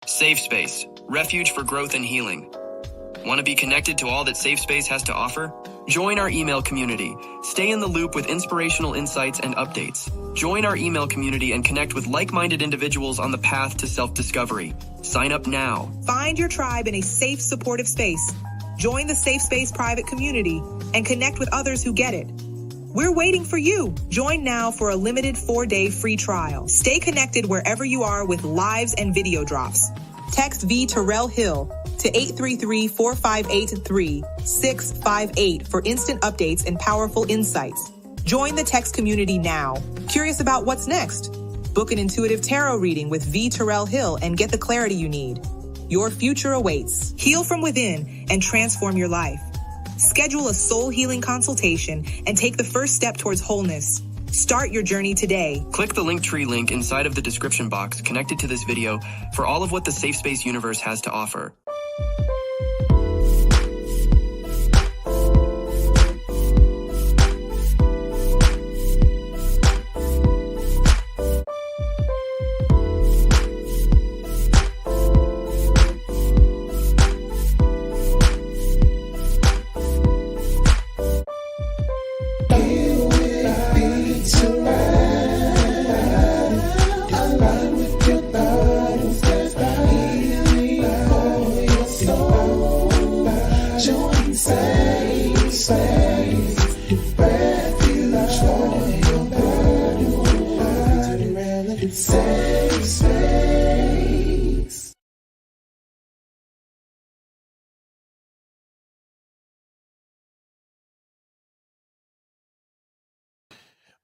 Safe Space, refuge for growth and healing. Want to be connected to all that Safe Space has to offer? Join our email community. Stay in the loop with inspirational insights and updates. Join our email community and connect with like-minded individuals on the path to self-discovery. Sign up now. Find your tribe in a safe, supportive space. Join the Safe Space private community and connect with others who get it. We're waiting for you. Join now for a limited 4-day free trial. Stay connected wherever you are with lives and video drops. Text V Terrell Hill to 833-458-3658 for instant updates and powerful insights. Join the text community now. Curious about what's next? Book an intuitive tarot reading with V Terrell Hill and get the clarity you need. Your future awaits. Heal from within and transform your life. Schedule a soul healing consultation and take the first step towards wholeness. Start your journey today. Click the Linktree link inside of the description box connected to this video for all of what the Safe Space universe has to offer.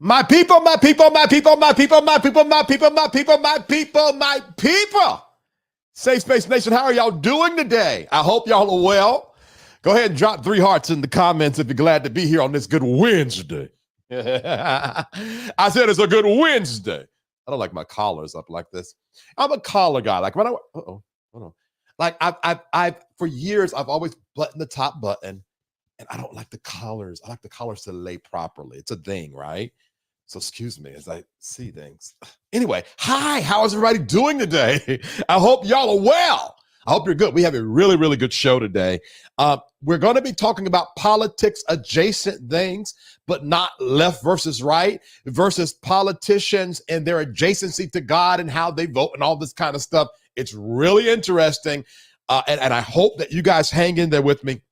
My people, my people, my people, my people, my people, my people, my people, my people, my people. Safe Space Nation, how are y'all doing today? I hope y'all are well. Go ahead and drop 3 hearts in the comments if you're glad to be here on this good Wednesday. I said it's a good Wednesday. I don't like my collars up like this. I'm a collar guy. Like when hold on. Like I've for years I've always buttoned the top button, and I don't like the collars. I like the collars to lay properly. It's a thing, right? So excuse me as I see things. Anyway, hi, how is everybody doing today? I hope y'all are well. I hope you're good. We have a really, really good show today. We're going to be talking about politics adjacent things, but not left versus right versus politicians and their adjacency to God and how they vote and all this kind of stuff. It's really interesting. And I hope that you guys hang in there with me.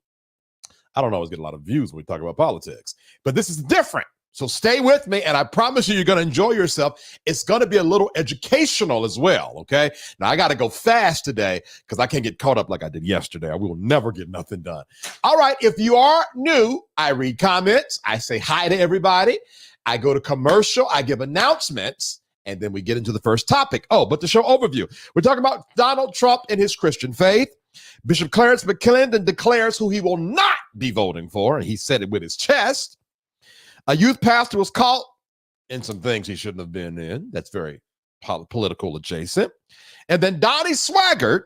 I don't always get a lot of views when we talk about politics, but this is different. So stay with me, and I promise you, you're going to enjoy yourself. It's going to be a little educational as well, okay? Now, I got to go fast today because I can't get caught up like I did yesterday. I will never get nothing done. All right, if you are new, I read comments. I say hi to everybody. I go to commercial. I give announcements, and then we get into the first topic. Oh, but the show overview. We're talking about Donald Trump and his Christian faith. Bishop Clarence McClendon declares who he will not be voting for, and he said it with his chest. A youth pastor was caught in some things he shouldn't have been in. That's very political adjacent. And then Donnie Swaggart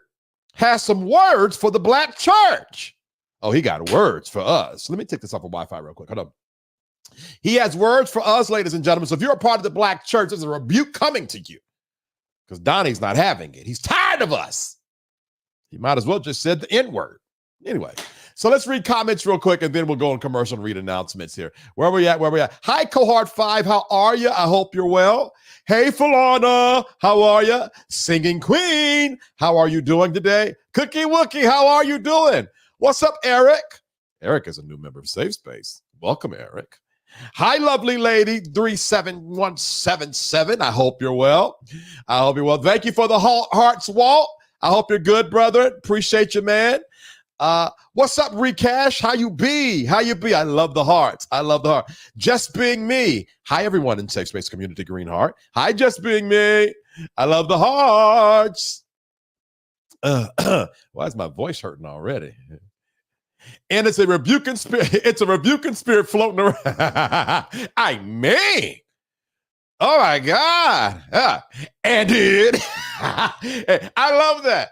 has some words for the black church. Oh, he got words for us. Let me take this off of Wi-Fi real quick. Hold on. He has words for us, ladies and gentlemen. So if you're a part of the black church, there's a rebuke coming to you because Donnie's not having it. He's tired of us. He might as well just said the N-word. Anyway. So let's read comments real quick, and then we'll go on commercial and read announcements here. Where we at? Hi, Cohort 5. How are you? I hope you're well. Hey, Falana. How are you? Singing Queen. How are you doing today? Cookie Wookie. How are you doing? What's up, Eric? Eric is a new member of Safe Space. Welcome, Eric. Hi, lovely lady, 37177. I hope you're well. I hope you're well. Thank you for the hearts, Walt. I hope you're good, brother. Appreciate you, man. What's up, Recash? How you be? I love the hearts. I love the heart. Just being me. Hi, everyone in Safe Space Community Green Heart. Hi, just being me. I love the hearts. Why is my voice hurting already? And it's a rebuking spirit. It's a rebuking spirit floating around. I mean, oh my God. And it. I love that.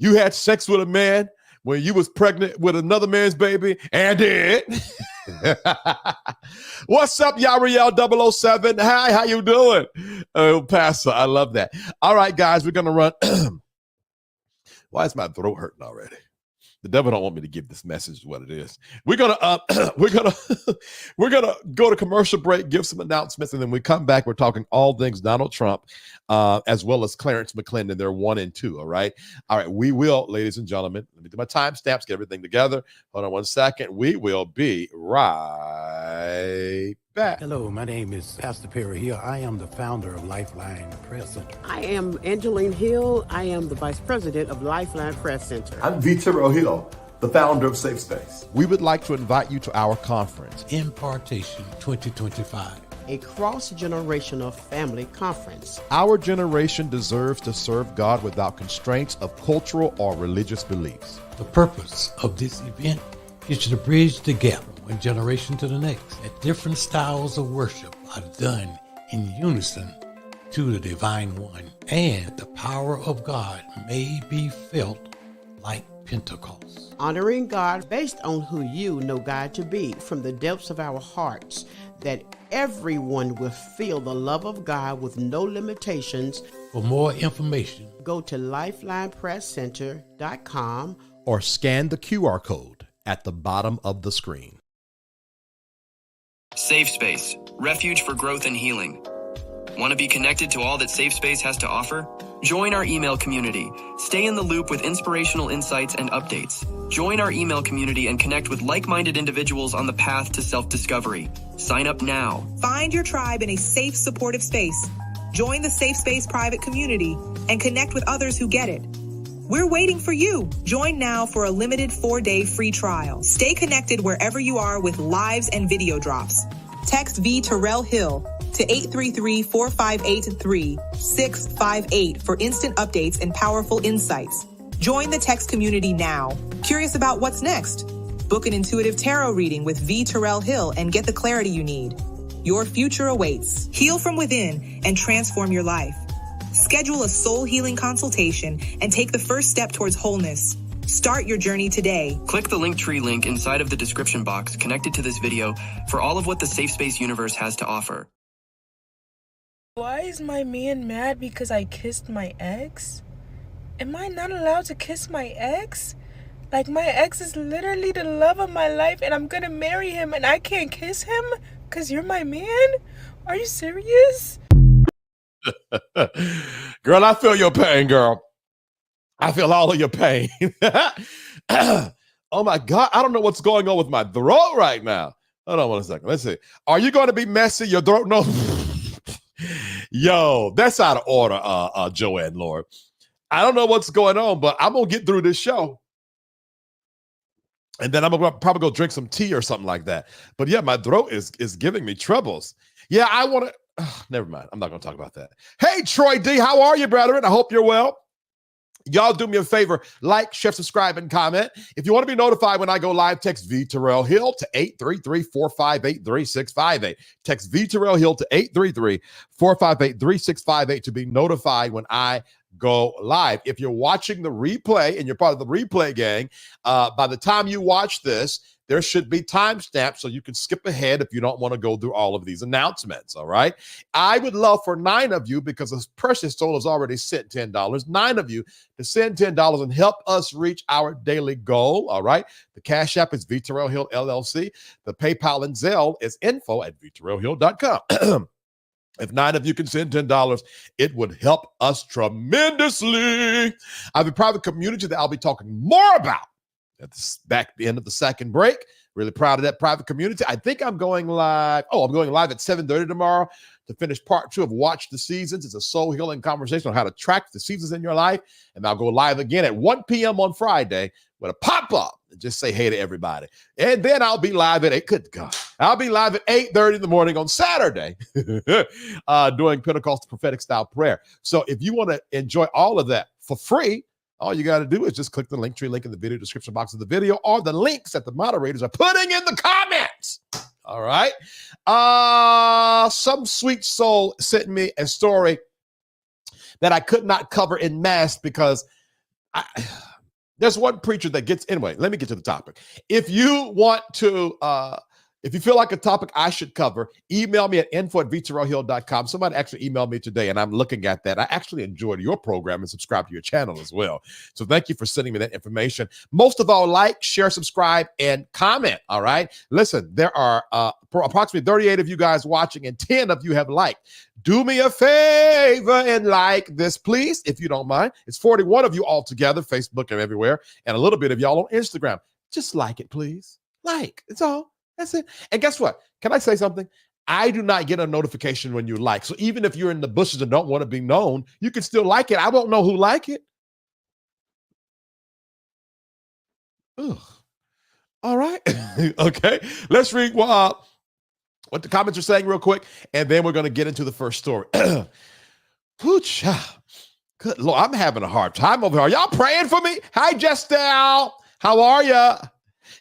You had sex with a man when you was pregnant with another man's baby and did. What's up, Yariel 007? Hi, how you doing? Oh, Pastor, I love that. All right, guys, we're going to run. Why is my throat hurting already? The devil don't want me to give this message what it is. We're gonna go to commercial break, give some announcements, and then we come back. We're talking all things Donald Trump, as well as Clarence McClendon. They're 1 and 2. All right. We will, ladies and gentlemen. Let me do my timestamps, get everything together. Hold on 1 second. We will be right back. Hello, my name is Pastor Perry Hill. I am the founder of Lifeline Press Center. I am Angeline Hill. I am the Vice President of Lifeline Press Center. I'm Vito Hill, the founder of Safe Space. We would like to invite you to our conference, Impartation 2025. A cross-generational family conference. Our generation deserves to serve God without constraints of cultural or religious beliefs. The purpose of this event is to bridge the gap one generation to the next. That different styles of worship are done in unison to the Divine One, and the power of God may be felt like Pentecost. Honoring God based on who you know God to be from the depths of our hearts, that everyone will feel the love of God with no limitations. For more information, go to lifelinepresscenter.com or scan the QR code at the bottom of the screen. Safe Space, refuge for growth and healing. Want to be connected to all that Safe Space has to offer? Join our email community. Stay in the loop with inspirational insights and updates. Join our email community and connect with like-minded individuals on the path to self-discovery. Sign up now. Find your tribe in a safe, supportive space. Join the Safe Space private community and connect with others who get it. We're waiting for you. Join now for a limited 4-day free trial. Stay connected wherever you are with lives and video drops. Text V Terrell Hill to 833-458-3658 for instant updates and powerful insights. Join the text community now. Curious about what's next? Book an intuitive tarot reading with V Terrell Hill and get the clarity you need. Your future awaits. Heal from within and transform your life. Schedule a soul healing consultation and take the first step towards wholeness. Start your journey today. Click the Linktree link inside of the description box connected to this video for all of what the Safe Space universe has to offer. Why is my man mad because I kissed my ex? Am I not allowed to kiss my ex? Like, my ex is literally the love of my life and I'm gonna marry him and I can't kiss him because you're my man? Are you serious? Girl, I feel your pain, girl. I feel all of your pain. Oh my God. I don't know what's going on with my throat right now. Hold on 1 second. Let's see. Are you going to be messy? Your throat? No. Yo, that's out of order, Joanne Lord. I don't know what's going on, but I'm going to get through this show. And then I'm going to probably go drink some tea or something like that. But yeah, my throat is giving me troubles. Yeah, I want to. Never mind. I'm not going to talk about that. Hey, Troy D, how are you, brethren? I hope you're well. Y'all do me a favor, like, share, subscribe, and comment. If you want to be notified when I go live, text V Terrell Hill to 833-458-3658. Text V Terrell Hill to 833-458-3658 to be notified when I go live. If you're watching the replay and you're part of the replay gang, by the time you watch this, there should be timestamps so you can skip ahead if you don't want to go through all of these announcements, all right? I would love for 9 of you, because a precious soul has already sent $10, 9 of you to send $10 and help us reach our daily goal, all right? The Cash App is V Terrell Hill LLC. The PayPal and Zelle is info@vterrellhill.com. If 9 of you can send $10, it would help us tremendously. I have a private community that I'll be talking more about at the end of the second break. Really proud of that private community. I think I'm going live. I'm going live at 7:30 tomorrow to finish part 2 of Watch the Seasons. It's a soul healing conversation on how to track the seasons in your life. And I'll go live again at 1 p.m. on Friday with a pop-up and just say hey to everybody. And then I'll be live at 8. Good God. I'll be live at 8:30 in the morning on Saturday doing Pentecostal prophetic style prayer. So if you want to enjoy all of that for free, all you got to do is just click the Linktree link in the video description box of the video, or the links that the moderators are putting in the comments. All right. Some sweet soul sent me a story that I could not cover in mass because There's one preacher that gets, anyway, let me get to the topic. If you want to, if you feel like a topic I should cover, email me at info@vterrellhill.com. Somebody actually emailed me today, and I'm looking at that. I actually enjoyed your program and subscribe to your channel as well. So thank you for sending me that information. Most of all, like, share, subscribe, and comment, all right? Listen, there are approximately 38 of you guys watching, and 10 of you have liked. Do me a favor and like this, please, if you don't mind. It's 41 of you all together, Facebook and everywhere, and a little bit of y'all on Instagram. Just like it, please. Like, it's all. That's it. And guess what? Can I say something? I do not get a notification when you like. So even if you're in the bushes and don't want to be known, you can still like it. I won't know who like it. Ugh. All right. Okay. Let's read what the comments are saying real quick, and then we're going to get into the first story. Good Lord, I'm having a hard time over here. Are y'all praying for me? Hi, Jestel. How are you?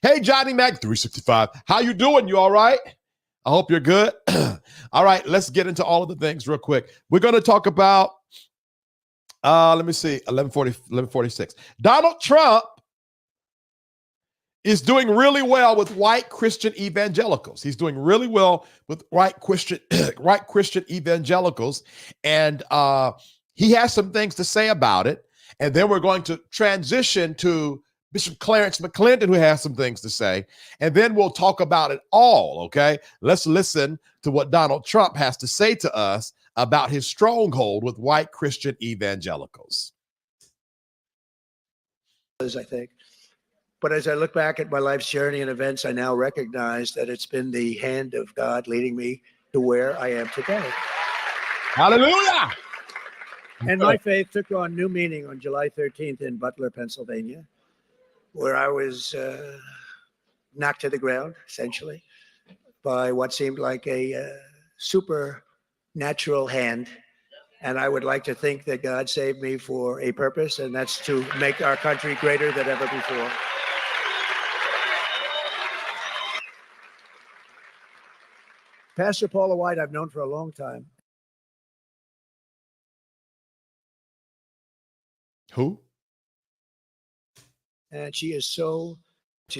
Hey, Johnny Mac 365. How you doing? You all right? I hope you're good. All right, let's get into all of the things real quick. We're going to talk about, let me see, 1146. Donald Trump is doing really well with white Christian evangelicals. He's doing really well with white Christian evangelicals. And he has some things to say about it. And then we're going to transition to Bishop Clarence McClendon, who has some things to say. And then we'll talk about it all, okay? Let's listen to what Donald Trump has to say to us about his stronghold with white Christian evangelicals. I think. But as I look back at my life's journey and events, I now recognize that it's been the hand of God leading me to where I am today. Hallelujah! And my faith took on new meaning on July 13th in Butler, Pennsylvania, where I was knocked to the ground, essentially, by what seemed like a supernatural hand. And I would like to think that God saved me for a purpose, and that's to make our country greater than ever before. Pastor Paula White, I've known for a long time. Who? And she's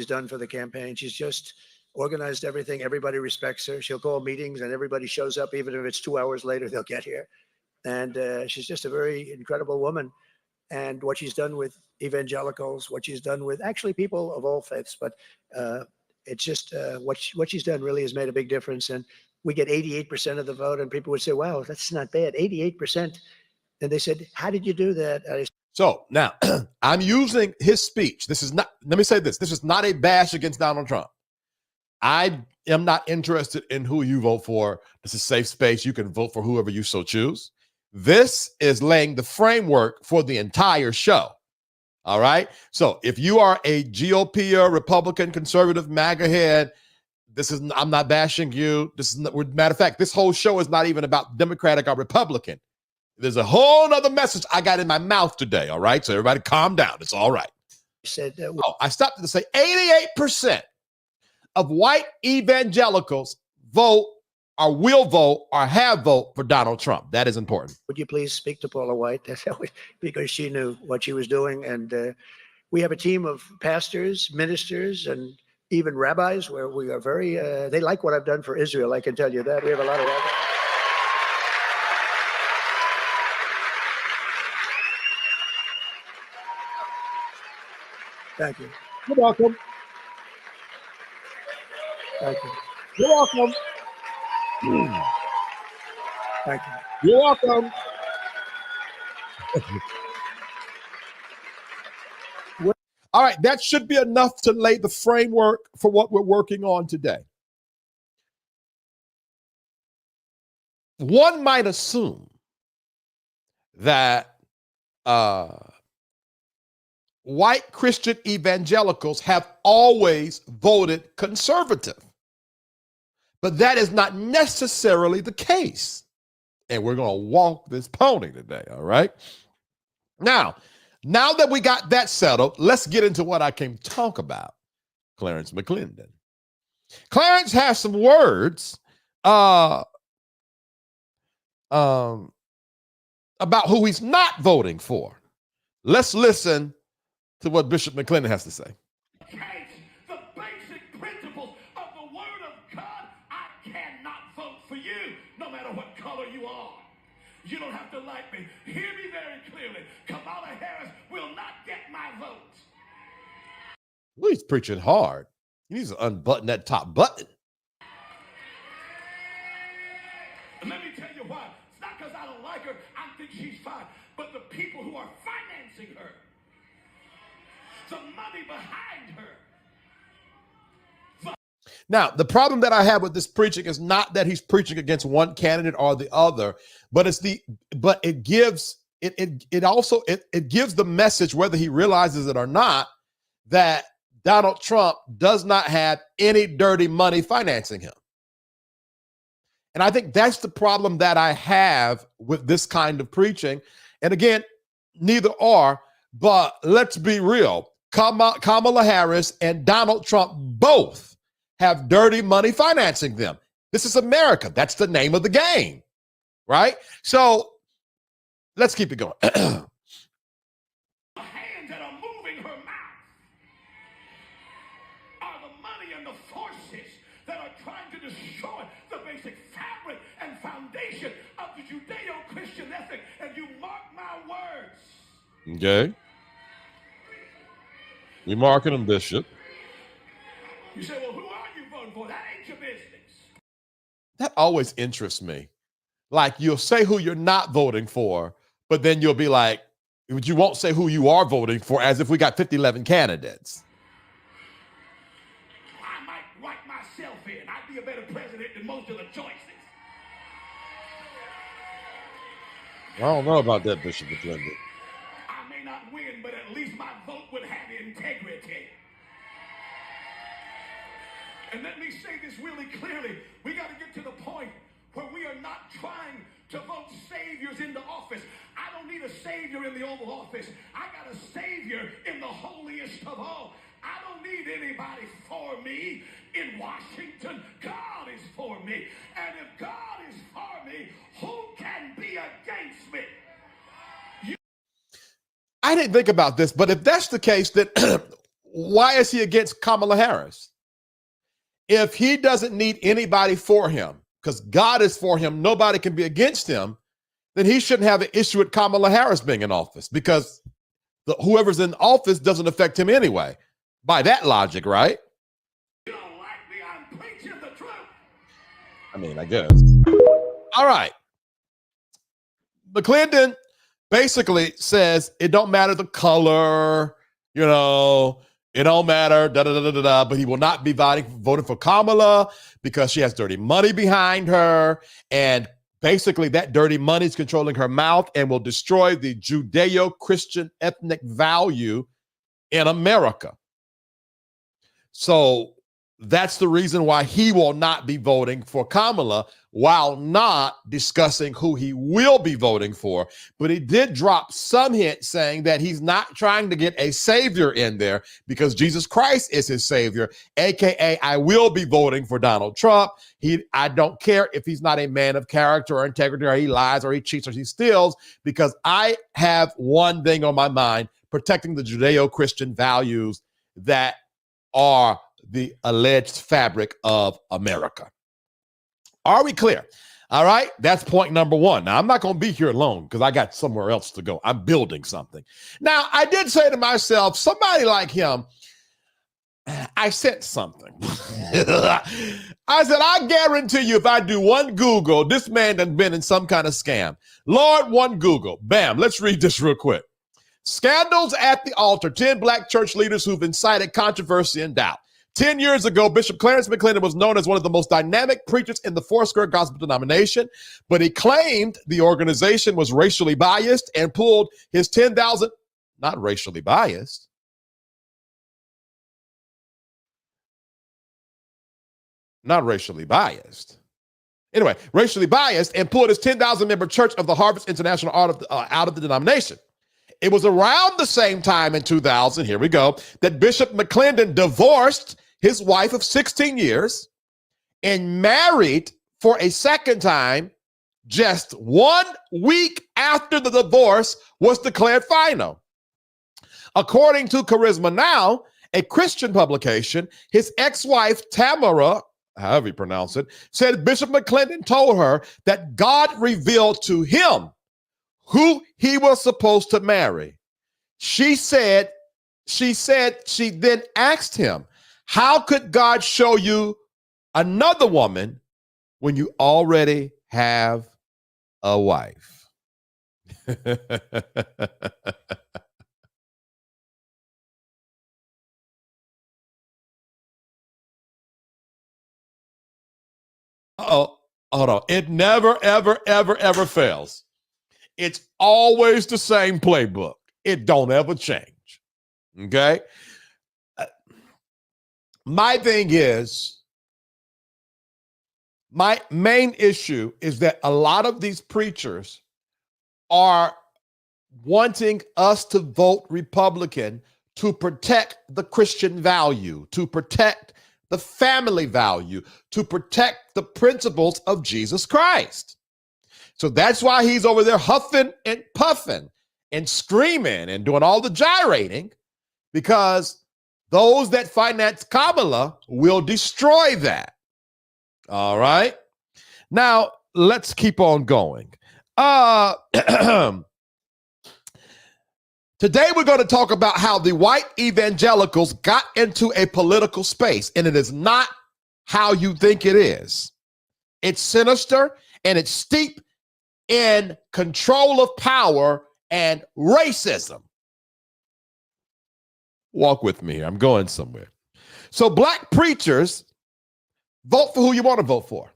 done for the campaign. She's just organized everything. Everybody respects her. She'll call meetings and everybody shows up, even if it's 2 hours later, they'll get here. And she's just a very incredible woman. And what she's done with evangelicals, what she's done with actually people of all faiths, but it's just what she's done really has made a big difference. And we get 88% of the vote, and people would say, wow, that's not bad, 88%. And they said, how did you do that? So now I'm using his speech. This is not, let me say this. This is not a bash against Donald Trump. I am not interested in who you vote for. This is safe space. You can vote for whoever you so choose. This is laying the framework for the entire show. All right. So if you are a GOP or Republican, conservative, MAGA head, I'm not bashing you. Matter of fact, this whole show is not even about Democratic or Republican. There's a whole nother message I got in my mouth today. All right. So everybody calm down. It's all right. I stopped to say 88% of white evangelicals vote or will vote or have vote for Donald Trump. That is important. Would you please speak to Paula White? Because she knew what she was doing. And we have a team of pastors, ministers, and even rabbis where we are very, they like what I've done for Israel. I can tell you that. We have a lot of rabbis. Thank you. You're welcome. Thank you. You're welcome. Thank you. You're welcome. All right, that should be enough to lay the framework for what we're working on today. One might assume that white Christian evangelicals have always voted conservative, but that is not necessarily the case. And we're going to walk this pony today, all right? Now that we got that settled, let's get into what I came to talk about, Clarence McClendon. Clerance has some words about who he's not voting for. Let's listen to what Bishop McClendon has to say. The basic principles of the Word of God, I cannot vote for you, no matter what color you are. You don't have to like me. Hear me very clearly. Kamala Harris will not get my vote. Well, he's preaching hard. He needs to unbutton that top button. Let me tell you why. It's not because I don't like her. I think she's fine. But the people who are financing her, the money behind her. Now, the problem that I have with this preaching is not that he's preaching against one candidate or the other, but it gives the message, whether he realizes it or not, that Donald Trump does not have any dirty money financing him. And I think that's the problem that I have with this kind of preaching. And again, neither are, but let's be real. Kamala Harris and Donald Trump both have dirty money financing them. This is America. That's the name of the game, right? So let's keep it going. The hands that are moving her mouth are the money and the forces that are trying to destroy the basic fabric and foundation of the Judeo-Christian ethic. And you mark my words. Okay. We marking them, Bishop. You say, well, who are you voting for? That ain't your business. That always interests me. Like, you'll say who you're not voting for, but then you'll be like, but you won't say who you are voting for, as if we got 11 candidates. I might write myself in. I'd be a better president than most of the choices. I don't know about that, Bishop McClendon. I may not win, but at least my vote would have integrity. And let me say this really clearly. We got to get to the point where we are not trying to vote saviors into office. I don't need a savior in the Oval Office. I got a savior in the holiest of all. I don't need anybody for me in Washington. God is for me. And if God is for me, who can be against me? I didn't think about this, but if that's the case, then why is he against Kamala Harris? If he doesn't need anybody for him, because God is for him, nobody can be against him, then he shouldn't have an issue with Kamala Harris being in office, because whoever's in office doesn't affect him anyway. By that logic, right? You don't like me, I'm preaching the truth. I mean, I guess. All right. McClendon basically says it don't matter the color, it don't matter, but he will not be voting for Kamala because she has dirty money behind her. And basically that dirty money is controlling her mouth and will destroy the Judeo-Christian ethnic value in America. So that's the reason why he will not be voting for Kamala, while not discussing who he will be voting for. But he did drop some hint saying that he's not trying to get a savior in there because Jesus Christ is his savior, aka I will be voting for Donald Trump. I don't care if he's not a man of character or integrity, or he lies or he cheats or he steals, because I have one thing on my mind: protecting the Judeo-Christian values that are the alleged fabric of America. Are we clear? All right, that's point number one. Now, I'm not going to be here alone because I got somewhere else to go. I'm building something. Now, I did say to myself, somebody like him, I said something. I said, I guarantee you if I do one Google, this man has been in some kind of scam. Lord, one Google. Bam, let's read this real quick. Scandals at the altar, 10 black church leaders who've incited controversy and doubt. 10 years ago, Bishop Clarence McClendon was known as one of the most dynamic preachers in the Foursquare gospel denomination, but he claimed the organization was racially biased and pulled his 10,000, not racially biased. Not racially biased. Anyway, racially biased and pulled his 10,000 member Church of the Harvest International out of the denomination. It was around the same time in 2000, here we go, that Bishop McClendon divorced his wife of 16 years and married for a second time just 1 week after the divorce was declared final. According to Charisma Now, a Christian publication, his ex-wife, Tamara, however you pronounce it, said Bishop McClendon told her that God revealed to him who he was supposed to marry. She said she then asked him, how could God show you another woman when you already have a wife? Oh, hold on. It never, ever, ever, ever fails. It's always the same playbook. It don't ever change. Okay? My thing is, my main issue is that a lot of these preachers are wanting us to vote Republican to protect the Christian value, to protect the family value, to protect the principles of Jesus Christ. So that's why he's over there huffing and puffing and screaming and doing all the gyrating, because those that finance Kamala will destroy that. All right. Now, let's keep on going. Today, we're going to talk about how the white evangelicals got into a political space, and it is not how you think it is. It's sinister, and it's steep in control of power and racism. Walk with me here. I'm going somewhere. So black preachers, vote for who you want to vote for.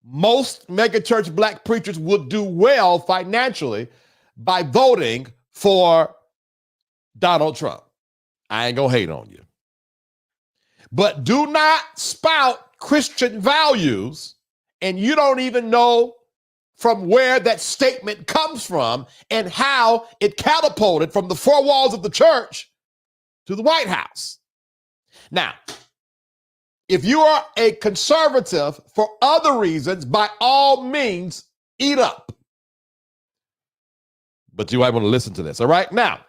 Most megachurch black preachers would do well financially by voting for Donald Trump. I ain't gonna hate on you. But do not spout Christian values and you don't even know from where that statement comes from and how it catapulted from the four walls of the church to the White House. Now, if you are a conservative for other reasons, by all means, eat up. But you might want to listen to this. All right. Now,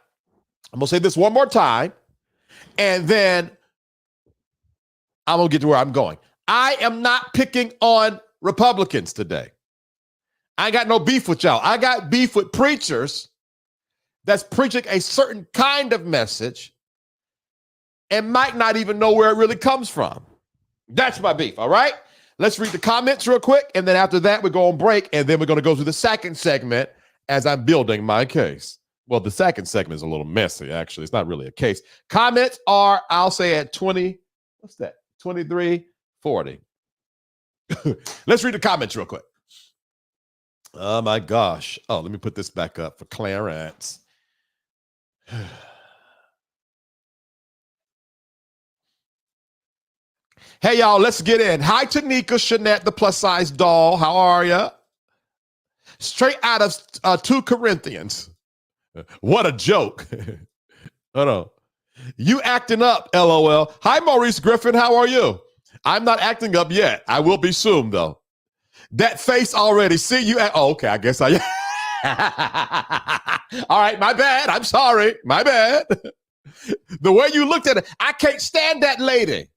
I'm going to say this one more time, and then I'm going to get to where I'm going. I am not picking on Republicans today. I ain't got no beef with y'all. I got beef with preachers that's preaching a certain kind of message and might not even know where it really comes from. That's my beef. All right. Let's read the comments real quick. And then after that, we go on break. And then we're going to go to the second segment as I'm building my case. Well, the second segment is a little messy, actually. It's not really a case. Comments are, I'll say at 20, what's that? 23:40. Let's read the comments real quick. Oh my gosh. Oh, let me put this back up for Clerance. Hey, y'all, let's get in. Hi, Tanika Shanette, the plus-size doll. How are you? Straight out of 2 Corinthians. What a joke. Hold on. You acting up, LOL. Hi, Maurice Griffin. How are you? I'm not acting up yet. I will be soon, though. That face already. See you. Okay, I guess I. All right, my bad. I'm sorry. My bad. The way you looked at it, I can't stand that lady.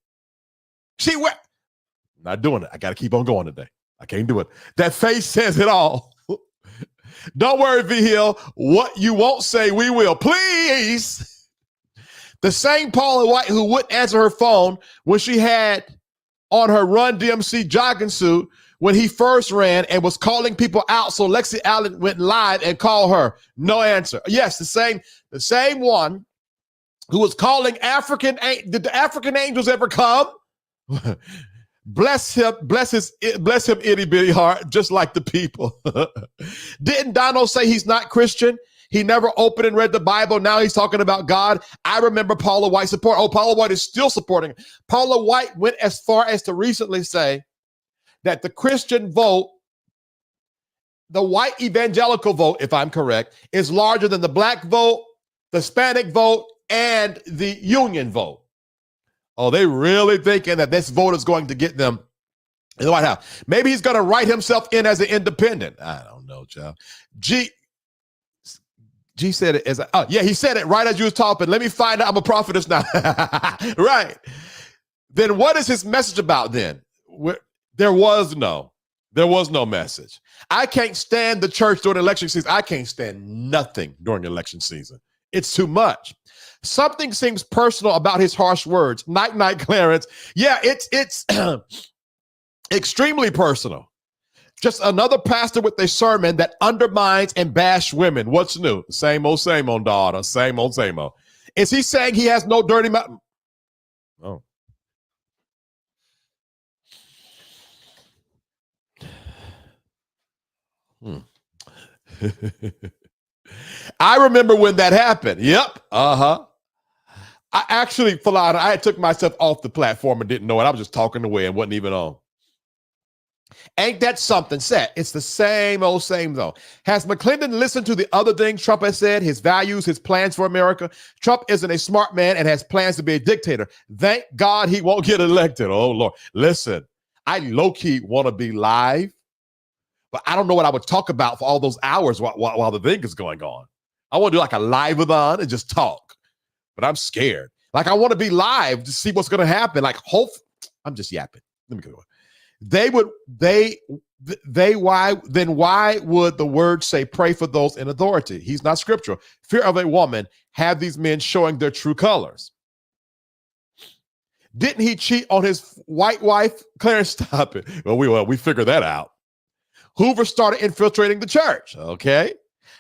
Not doing it. I got to keep on going today. I can't do it. That face says it all. Don't worry, V Hill. What you won't say, we will. Please. The same Paula White who wouldn't answer her phone when she had on her Run DMC jogging suit when he first ran and was calling people out. So Lexi Allen went live and called her. No answer. Yes, the same one who was calling African. Did the African angels ever come? Bless him, itty bitty heart, just like the people. Didn't Donald say he's not Christian? He never opened and read the Bible. Now he's talking about God. I remember Paula White support. Oh, Paula White is still supporting. Paula White went as far as to recently say that the Christian vote, the white evangelical vote, if I'm correct, is larger than the black vote, the Hispanic vote, and the union vote. Oh, they really thinking that this vote is going to get them in the White House. Maybe he's going to write himself in as an independent. I don't know, child. He said it as, he said it right as you was talking. Let me find out I'm a prophetess now. Right. Then what is his message about then? There was no message. I can't stand the church during election season. I can't stand nothing during election season. It's too much. Something seems personal about his harsh words. Night, night, Clerance. Yeah, it's extremely personal. Just another pastor with a sermon that undermines and bashes women. What's new? Same old, daughter. Same old, same old. Is he saying he has no dirty mouth? Oh. I remember when that happened. Yep. I actually, Falana, I took myself off the platform and didn't know it. I was just talking away and wasn't even on. Ain't that something said? It's the same old same though. Has McClendon listened to the other things Trump has said, his values, his plans for America? Trump isn't a smart man and has plans to be a dictator. Thank God he won't get elected. Oh, Lord. Listen, I low-key want to be live, but I don't know what I would talk about for all those hours while the thing is going on. I want to do like a live-a-thon and just talk, but I'm scared. Like I want to be live to see what's going to happen. Like I'm just yapping. Let me go. Why would the word say pray for those in authority? He's not scriptural. Fear of a woman have these men showing their true colors. Didn't he cheat on his white wife? Clarence, stop it. Well, we figured that out. Hoover started infiltrating the church. Okay.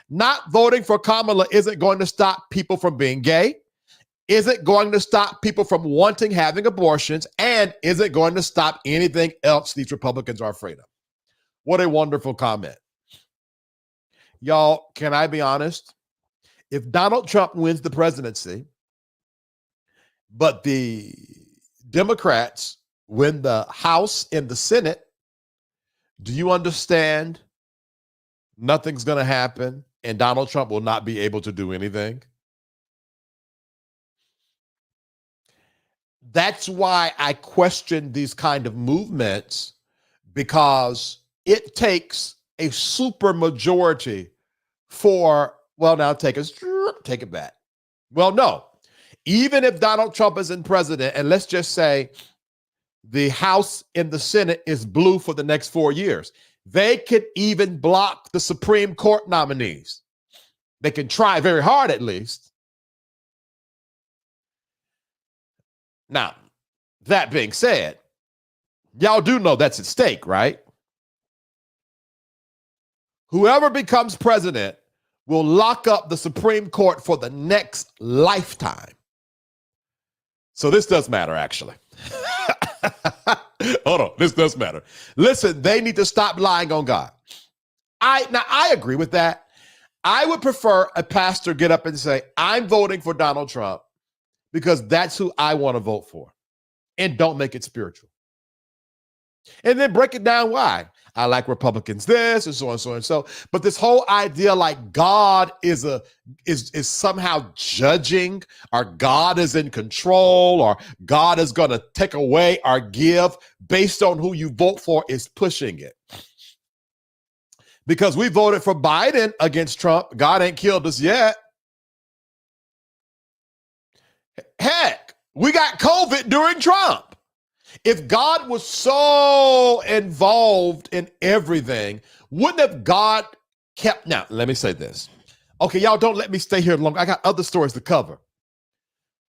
Not voting for Kamala isn't going to stop people from being gay. Isn't going to stop people from wanting having abortions, and isn't going to stop anything else these Republicans are afraid of. What a wonderful comment. Y'all, can I be honest? If Donald Trump wins the presidency, but the Democrats win the House and the Senate, do you understand nothing's going to happen and Donald Trump will not be able to do anything? That's why I question these kind of movements, because it takes a super majority for, take it back. Well, no, even if Donald Trump isn't president, and let's just say the House and the Senate is blue for the next 4 years, they could even block the Supreme Court nominees. They can try very hard at least. Now, that being said, y'all do know that's at stake, right? Whoever becomes president will lock up the Supreme Court for the next lifetime. So this does matter, actually. Hold on, this does matter. Listen, they need to stop lying on God. I agree with that. I would prefer a pastor get up and say, I'm voting for Donald Trump because that's who I want to vote for. And don't make it spiritual. And then break it down why. I like Republicans this and so on, so and so. But this whole idea like God is somehow judging, or God is in control, or God is going to take away or give based on who you vote for is pushing it. Because we voted for Biden against Trump. God ain't killed us yet. Heck, we got COVID during Trump. If God was so involved in everything, wouldn't have God kept... Now, let me say this. Okay, y'all don't let me stay here long. I got other stories to cover.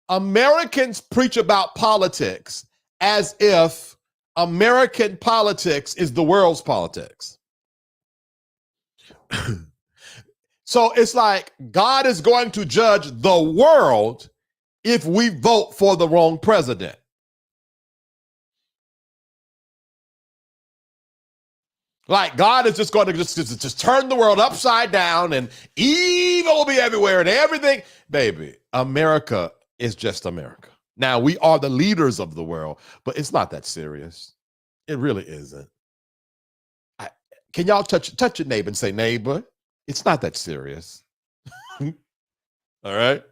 Americans preach about politics as if American politics is the world's politics. So it's like God is going to judge the world if we vote for the wrong president. Like God is just going to just turn the world upside down and evil will be everywhere and everything. Baby, America is just America. Now, we are the leaders of the world, but it's not that serious. It really isn't. Can y'all touch your neighbor and say, neighbor, it's not that serious. All right?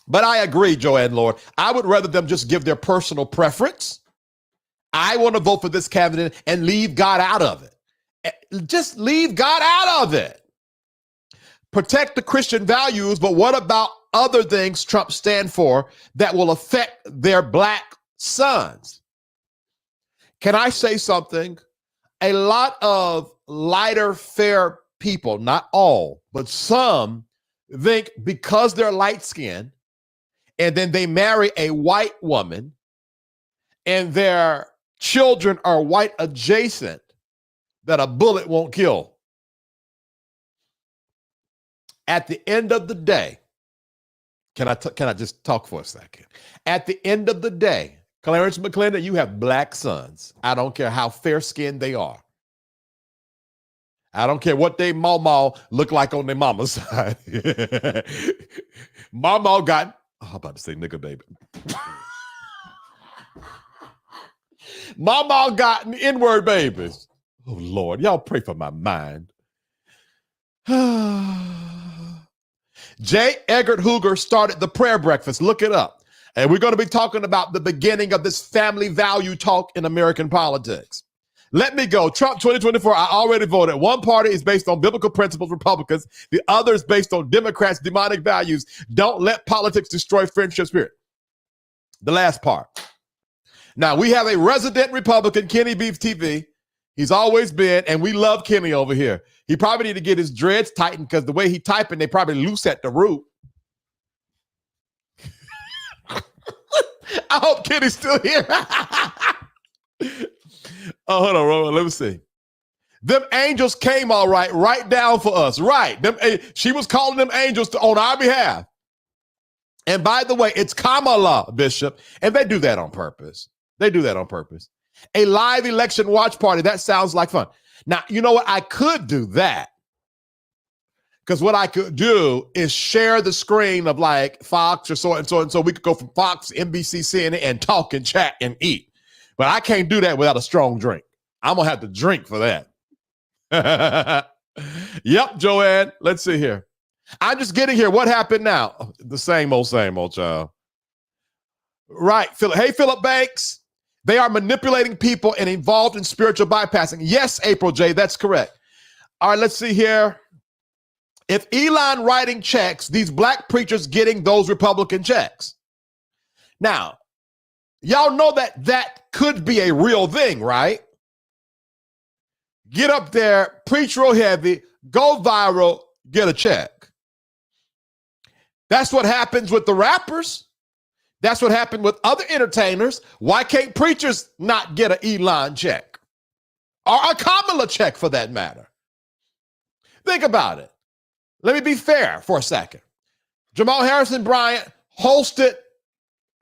But I agree, Joanne Lord. I would rather them just give their personal preference. I want to vote for this candidate and leave God out of it. Just leave God out of it. protect the Christian values, but what about other things Trump stand for that will affect their black sons? Can I say something? A lot of lighter, fair people, not all, but some, think because they're light-skinned and then they marry a white woman and their children are white adjacent, that a bullet won't kill. At the end of the day, can I just talk for a second? At the end of the day, Clarence McClendon, you have black sons. I don't care how fair-skinned they are. I don't care what they mama look like on their mama's side. Mama got, I'm about to say nigga baby. Mama got N-word babies. Oh, Lord, y'all pray for my mind. J. Eggert Hoover started the prayer breakfast. Look it up. And we're going to be talking about the beginning of this family value talk in American politics. Let me go. Trump 2024, I already voted. One party is based on biblical principles, Republicans. The other is based on Democrats' demonic values. Don't let politics destroy friendship spirit. The last part. Now, we have a resident Republican, Kenny Beef TV. He's always been, and we love Kenny over here. He probably need to get his dreads tightened because the way he typing, they probably loose at the root. I hope Kenny's still here. Oh, hold on, Roman. Let me see. Them angels came all right down for us. Right. She was calling them angels on our behalf. And by the way, it's Kamala, Bishop, and they do that on purpose. They do that on purpose. A live election watch party. That sounds like fun. Now, you know what? I could do that. Because what I could do is share the screen of like Fox or so and so. And so we could go from Fox, NBC, CNN, and talk and chat and eat. But I can't do that without a strong drink. I'm going to have to drink for that. Yep, Joanne. Let's see here. I'm just getting here. What happened now? Oh, the same old, child. Right. Hey, Philip Banks. They are manipulating people and involved in spiritual bypassing. Yes, April J., that's correct. All right, let's see here. If Elon writing checks, these black preachers getting those Republican checks. Now, y'all know that could be a real thing, right? Get up there, preach real heavy, go viral, get a check. That's what happens with the rappers. That's what happened with other entertainers. Why can't preachers not get an Elon check? Or a Kamala check for that matter? Think about it. Let me be fair for a second. Jamal Harrison Bryant hosted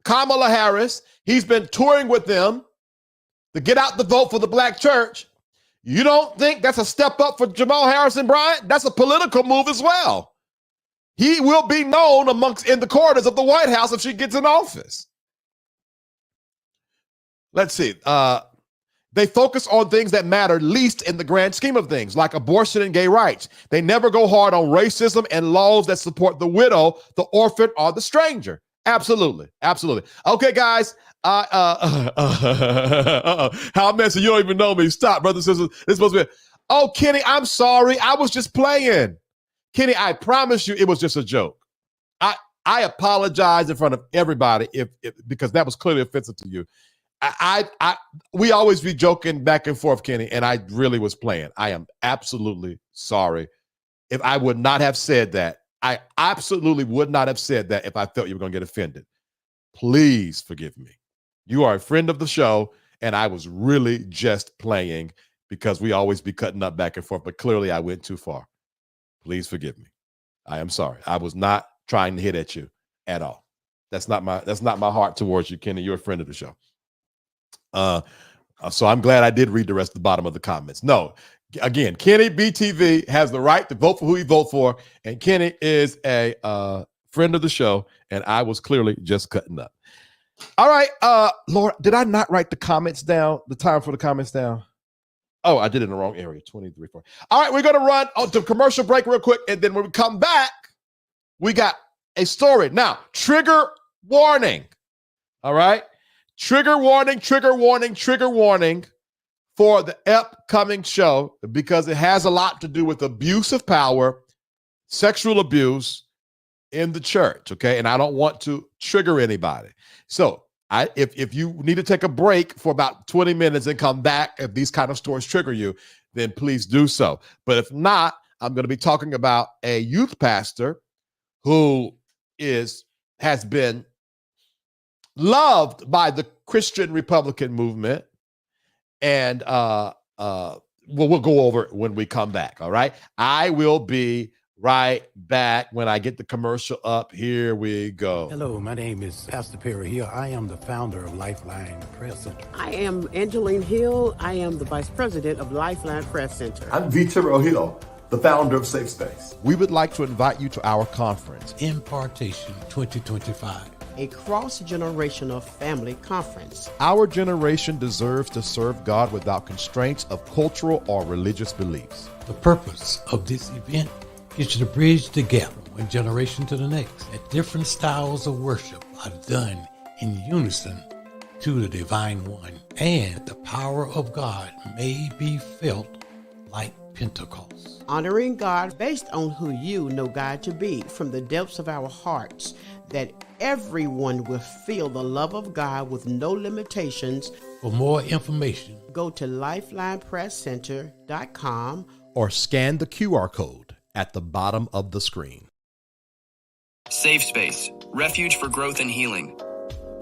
Kamala Harris. He's been touring with them to get out the vote for the black church. You don't think that's a step up for Jamal Harrison Bryant? That's a political move as well. He will be known in the corridors of the White House if she gets in office. Let's see. They focus on things that matter least in the grand scheme of things, like abortion and gay rights. They never go hard on racism and laws that support the widow, the orphan, or the stranger. Absolutely. Absolutely. Okay, guys. How messy? You don't even know me. Stop, brothers and sisters. It's supposed to be. Oh, Kenny, I'm sorry. I was just playing. Kenny, I promise you it was just a joke. I apologize in front of everybody if because that was clearly offensive to you. We always be joking back and forth, Kenny, and I really was playing. I am absolutely sorry. If I would not have said that, I absolutely would not have said that if I felt you were going to get offended. Please forgive me. You are a friend of the show, and I was really just playing because we always be cutting up back and forth, but clearly I went too far. Please forgive me. I am sorry. I was not trying to hit at you at all. That's not my heart towards you, Kenny. You're a friend of the show. So I'm glad I did read the rest of the bottom of the comments. No, again, Kenny BTV has the right to vote for who he vote for, and Kenny is a friend of the show, and I was clearly just cutting up. All right, Laura, did I not write the comments down? The time for the comments down? Oh, I did it in the wrong area. 23, 4. All right, we're going to run to commercial break real quick, and then when we come back, we got a story. Now, trigger warning. All right. Trigger warning for the upcoming show because it has a lot to do with abuse of power, sexual abuse in the church, okay? And I don't want to trigger anybody. So if you need to take a break for about 20 minutes and come back, if these kind of stories trigger you, then please do so. But if not, I'm going to be talking about a youth pastor who has been loved by the Christian Republican movement. And we'll go over it when we come back, all right? I will be right back when I get the commercial up. Here we go. Hello, my name is Pastor Perry Hill. I am the founder of Lifeline Press Center. I am Angeline Hill. I am the Vice President of Lifeline Press Center. I'm V. Terrell Hill, the founder of Safe Space. We would like to invite you to our conference, Impartation 2025. A cross-generational family conference. Our generation deserves to serve God without constraints of cultural or religious beliefs. The purpose of this event is to bridge the gap from one generation to the next. That different styles of worship are done in unison to the divine one, and the power of God may be felt like Pentecost. Honoring God based on who you know God to be from the depths of our hearts, that everyone will feel the love of God with no limitations. For more information, go to lifelinepresscenter.com or scan the QR code at the bottom of the screen. Safe Space, refuge for growth and healing.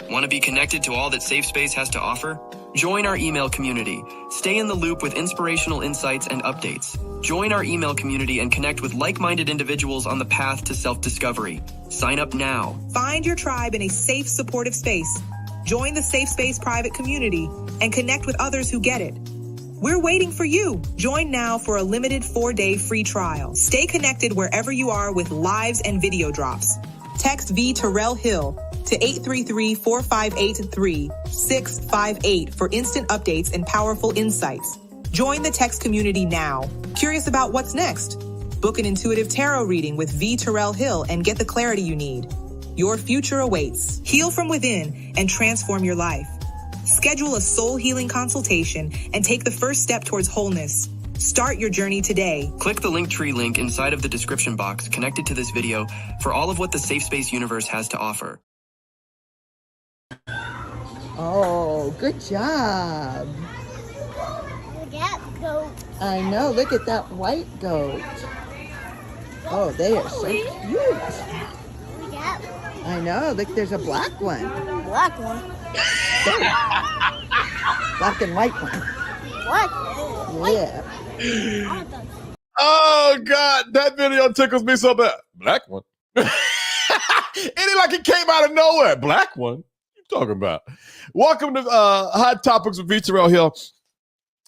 Want to be connected to all that Safe Space has to offer? Join our email community. Stay in the loop with inspirational insights and updates. Join our email community and connect with like-minded individuals on the path to self-discovery. Sign up now. Find your tribe in a safe, supportive space. Join the Safe Space private community and connect with others who get it. We're waiting for you. Join now for a limited 4-day free trial. Stay connected wherever you are with lives and video drops. Text V Terrell Hill to 833-458-3658 for instant updates and powerful insights. Join the text community now. Curious about what's next? Book an intuitive tarot reading with V Terrell Hill and get the clarity you need. Your future awaits. Heal from within and transform your life. Schedule a soul healing consultation and take the first step towards wholeness. Start your journey today. Click the Linktree link inside of the description box connected to this video for all of what the Safe Space universe has to offer. Oh, good job. Look at goat. I know. Look at that white goat. Oh, they are so cute. Look at I know. Look, there's a black one. black one. Black and white one. What? Yeah. Oh, God, that video tickles me so bad. Black one. It ain't like it came out of nowhere. Black one. What you talking about? Welcome to Hot Topics with V. Terrell Hill.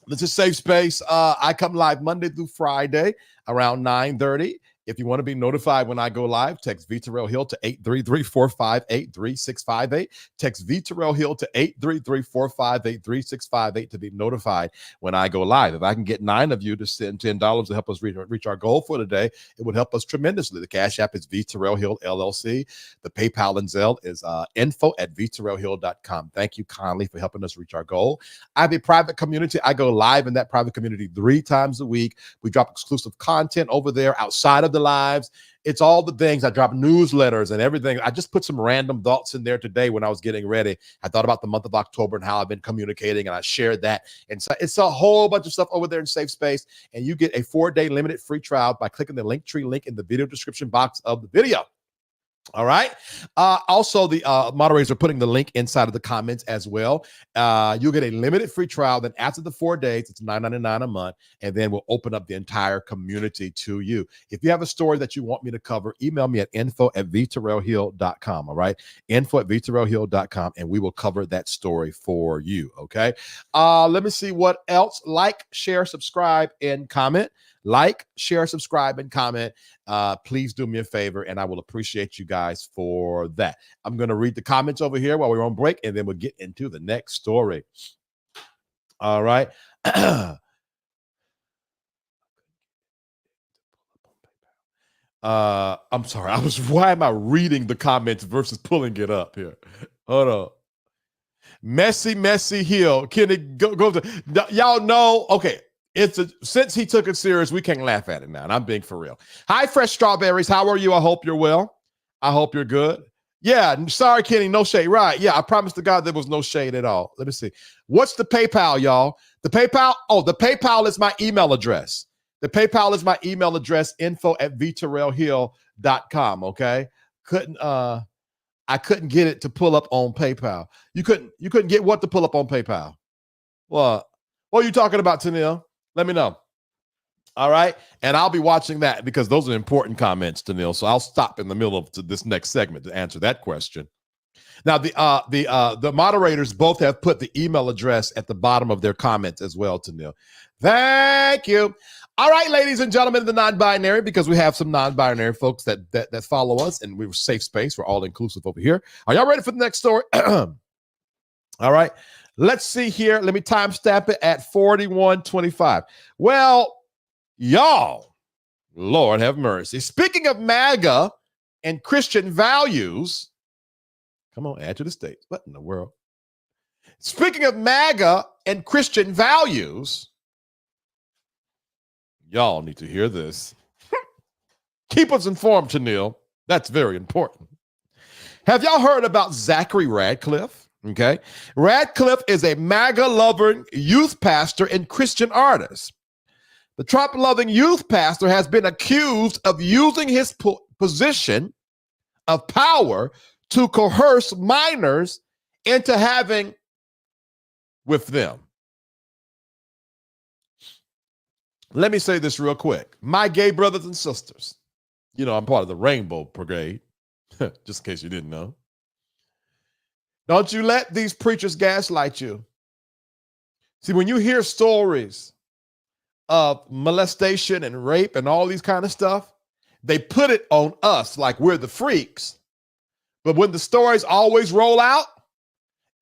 This is Safe Space. I come live Monday through Friday around 9:30. If you want to be notified when I go live, text V. Terrell Hill to 833-458-3658. Text V. Terrell Hill to 833-458-3658 to be notified when I go live. If I can get 9 of you to send $10 to help us reach our goal for today, it would help us tremendously. The Cash App is V. Terrell Hill LLC. The PayPal and Zelle is info@vterrellhill.com. Thank you kindly for helping us reach our goal. I have a private community. I go live in that private community 3 times a week. We drop exclusive content over there outside of the lives. It's all the things. I drop newsletters and everything. I just put some random thoughts in there today when I was getting ready. I thought about the month of October and how I've been communicating, and I shared that. And so it's a whole bunch of stuff over there in Safe Space. And you get a 4-day limited free trial by clicking the Linktree link in the video description box of the video. All right. Also, the moderators are putting the link inside of the comments as well. You'll get a limited free trial. Then after the 4 days, it's $9.99 a month. And then we'll open up the entire community to you. If you have a story that you want me to cover, email me at info@vterrellhill.com. All right. info@vterrellhill.com. And we will cover that story for you. Okay. Let me see what else. Like, share, subscribe, and comment. Like, share, subscribe, and comment. Please do me a favor, and I will appreciate you guys for that. I'm going to read the comments over here while we're on break, and then we'll get into the next story. All right. I'm sorry. Why am I reading the comments versus pulling it up here? Hold on. Messy Hill. Can it go to y'all know? Okay. Since he took it serious, we can't laugh at it now. And I'm being for real. Hi, Fresh Strawberries. How are you? I hope you're well. I hope you're good. Yeah, sorry, Kenny, no shade. Right. Yeah, I promise to God there was no shade at all. Let me see. What's the PayPal, y'all? The PayPal is my email address. The PayPal is my email address, info@vterrellhill.com, okay? I couldn't get it to pull up on PayPal. You couldn't get what to pull up on PayPal? What are you talking about, Tanil? Let me know. All right. And I'll be watching that because those are important comments, Tanil. So I'll stop in the middle of this next segment to answer that question. Now, the moderators both have put the email address at the bottom of their comments as well, Tanil. Thank you. All right, ladies and gentlemen of the non-binary, because we have some non-binary folks that follow us, and we're a safe space. We're all inclusive over here. Are y'all ready for the next story? All right. Let's see here. Let me timestamp it at 41:25. Well, y'all, Lord have mercy. Speaking of MAGA and Christian values, come on, add to the state. What in the world? Speaking of MAGA and Christian values, y'all need to hear this. Keep us informed, Tanil. That's very important. Have y'all heard about Zachary Radcliff? Okay. Radcliff is a MAGA-loving youth pastor and Christian artist. The Trump-loving youth pastor has been accused of using his position of power to coerce minors into having with them. Let me say this real quick. My gay brothers and sisters, you know, I'm part of the Rainbow Brigade, just in case you didn't know. Don't you let these preachers gaslight you. See, when you hear stories of molestation and rape and all these kind of stuff, they put it on us like we're the freaks. But when the stories always roll out,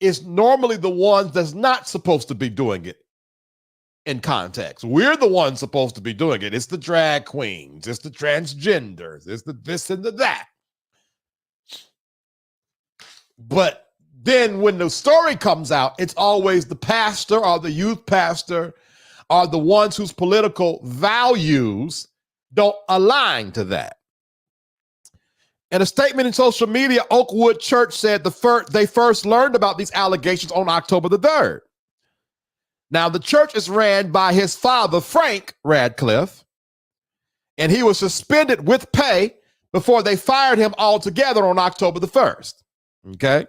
it's normally the ones that's not supposed to be doing it in context. We're the ones supposed to be doing it. It's the drag queens. It's the transgenders. It's the this and the that. But then when the story comes out, it's always the pastor or the youth pastor or the ones whose political values don't align to that. In a statement in social media, Oakwood Church said they first learned about these allegations on October the 3rd. Now, the church is ran by his father, Frank Radcliff, and he was suspended with pay before they fired him altogether on October the 1st. Okay?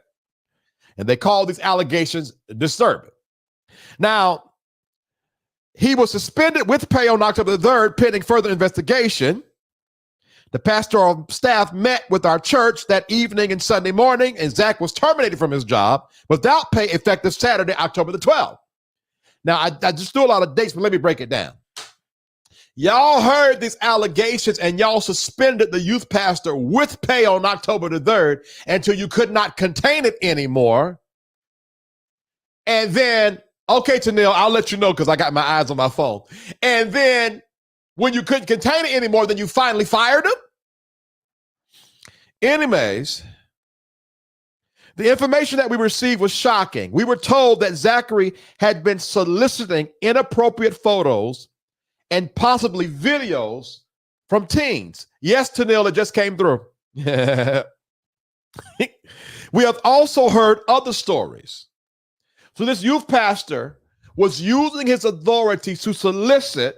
And they call these allegations disturbing. Now, he was suspended with pay on October the 3rd, pending further investigation. The pastoral staff met with our church that evening and Sunday morning, and Zach was terminated from his job without pay effective Saturday, October the 12th. Now, I just threw a lot of dates, but let me break it down. Y'all heard these allegations and y'all suspended the youth pastor with pay on October the 3rd until you could not contain it anymore. And then, okay, Tanil, I'll let you know because I got my eyes on my phone. And then when you couldn't contain it anymore, then you finally fired him? Anyways, the information that we received was shocking. We were told that Zachary had been soliciting inappropriate photos and possibly videos from teens. Yes, Tanil, it just came through. We have also heard other stories. So this youth pastor was using his authority to solicit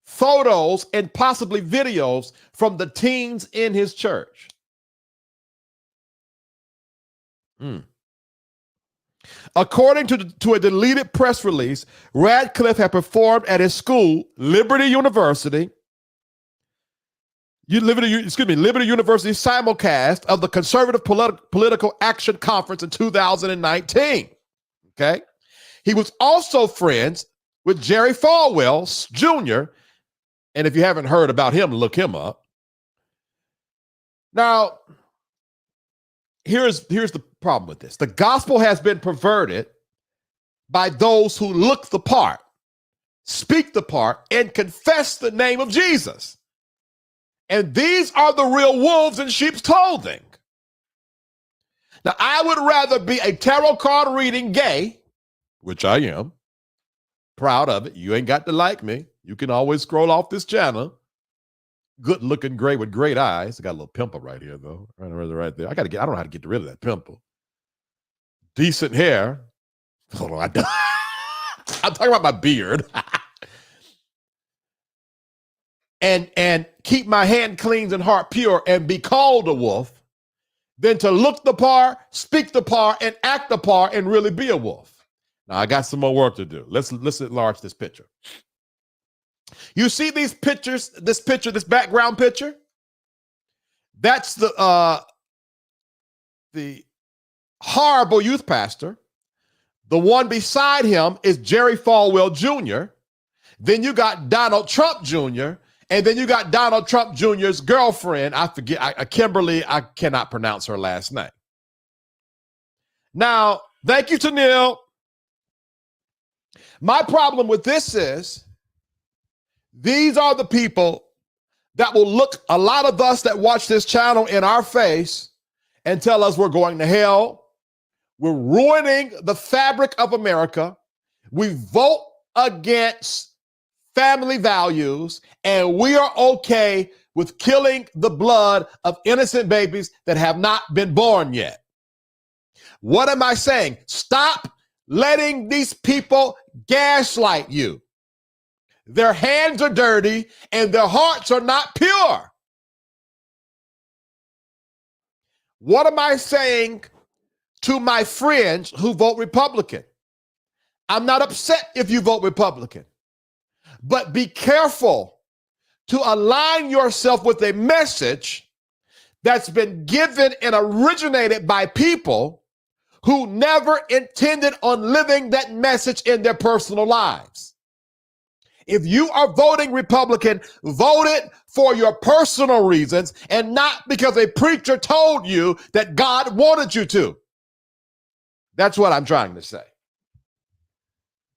photos and possibly videos from the teens in his church. According to a deleted press release, Radcliff had performed at his school, Liberty University University simulcast of the Conservative Political Action Conference in 2019. Okay. He was also friends with Jerry Falwell Jr. And if you haven't heard about him, look him up. Now, here's the problem with this. The gospel has been perverted by those who look the part, speak the part, and confess the name of Jesus. And these are the real wolves in sheep's clothing. Now, I would rather be a tarot card reading gay, which I am, Proud of it. You ain't got to like me. You can always scroll off this channel. Good looking gray with great eyes. I got a little pimple right here, though. Right there. I don't know how to get rid of that pimple. Decent hair. Hold on. I'm talking about my beard. and keep my hand clean and heart pure and be called a wolf, than to look the part, speak the part, and act the part and really be a wolf. Now, I got some more work to do. Let's enlarge this picture. You see these pictures, this background picture? That's the horrible youth pastor. The one beside him is Jerry Falwell Jr. Then you got Donald Trump Jr. And then you got Donald Trump Jr.'s girlfriend. I forget, Kimberly, I cannot pronounce her last name. Now, thank you to Neil. My problem with this is these are the people that will look a lot of us that watch this channel in our face and tell us we're going to hell. We're ruining the fabric of America. We vote against family values, and we are okay with killing the blood of innocent babies that have not been born yet. What am I saying? Stop letting these people gaslight you. Their hands are dirty and their hearts are not pure. What am I saying to my friends who vote Republican? I'm not upset if you vote Republican, but be careful to align yourself with a message that's been given and originated by people who never intended on living that message in their personal lives. If you are voting Republican, vote it for your personal reasons and not because a preacher told you that God wanted you to. That's what I'm trying to say.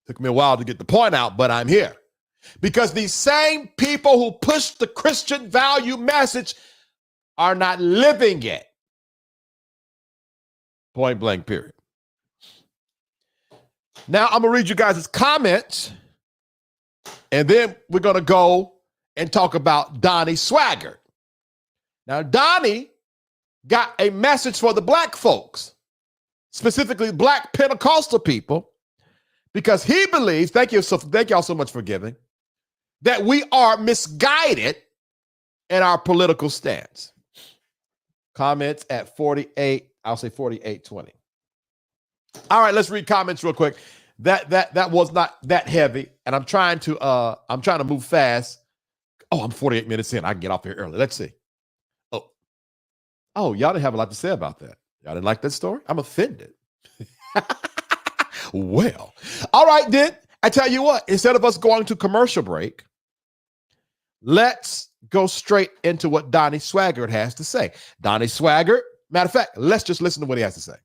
Took me a while to get the point out, but I'm here. Because these same people who push the Christian value message are not living it. Point blank, period. Now I'm going to read you guys' comments, and then we're going to go and talk about Donnie Swaggart. Now, Donnie got a message for the black folks, specifically black Pentecostal people, because he believes, thank y'all so much for giving, that we are misguided in our political stance. Comments at 48, I'll say 48:20. All right, let's read comments real quick. That was not that heavy, and I'm trying to move fast. Oh, I'm 48 minutes in. I can get off here early. Let's see. Oh, y'all didn't have a lot to say about that. Y'all didn't like that story? I'm offended. Well, all right, then. I tell you what, instead of us going to commercial break, let's go straight into what Donnie Swaggart has to say. Donnie Swaggart, matter of fact, let's just listen to what he has to say.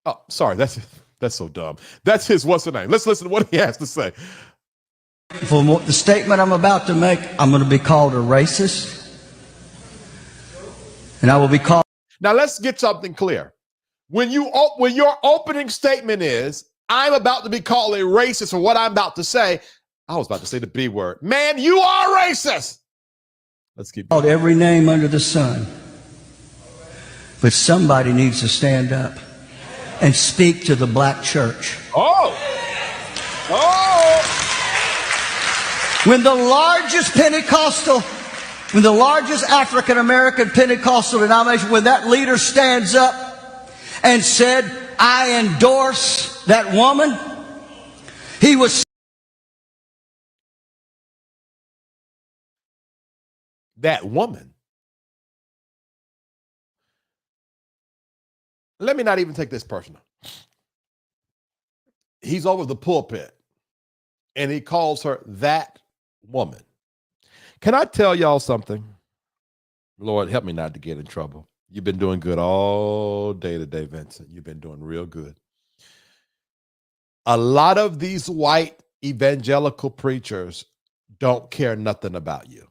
Oh, sorry, that's so dumb. That's his, what's the name? Let's listen to what he has to say. For the statement I'm about to make, I'm going to be called a racist. And I will be called. Now, let's get something clear. When your opening statement is, I'm about to be called a racist for what I'm about to say, I was about to say the B word. Man, you are racist. Let's keep called every name under the sun. But somebody needs to stand up and speak to the black church. Oh. When the largest African-American Pentecostal denomination, when that leader stands up and said, I endorse that woman, he was that woman. Let me not even take this personal. He's over the pulpit and he calls her that woman. Can I tell y'all something? Lord, help me not to get in trouble. You've been doing good all day today, Vincent. You've been doing real good. A lot of these white evangelical preachers don't care nothing about you.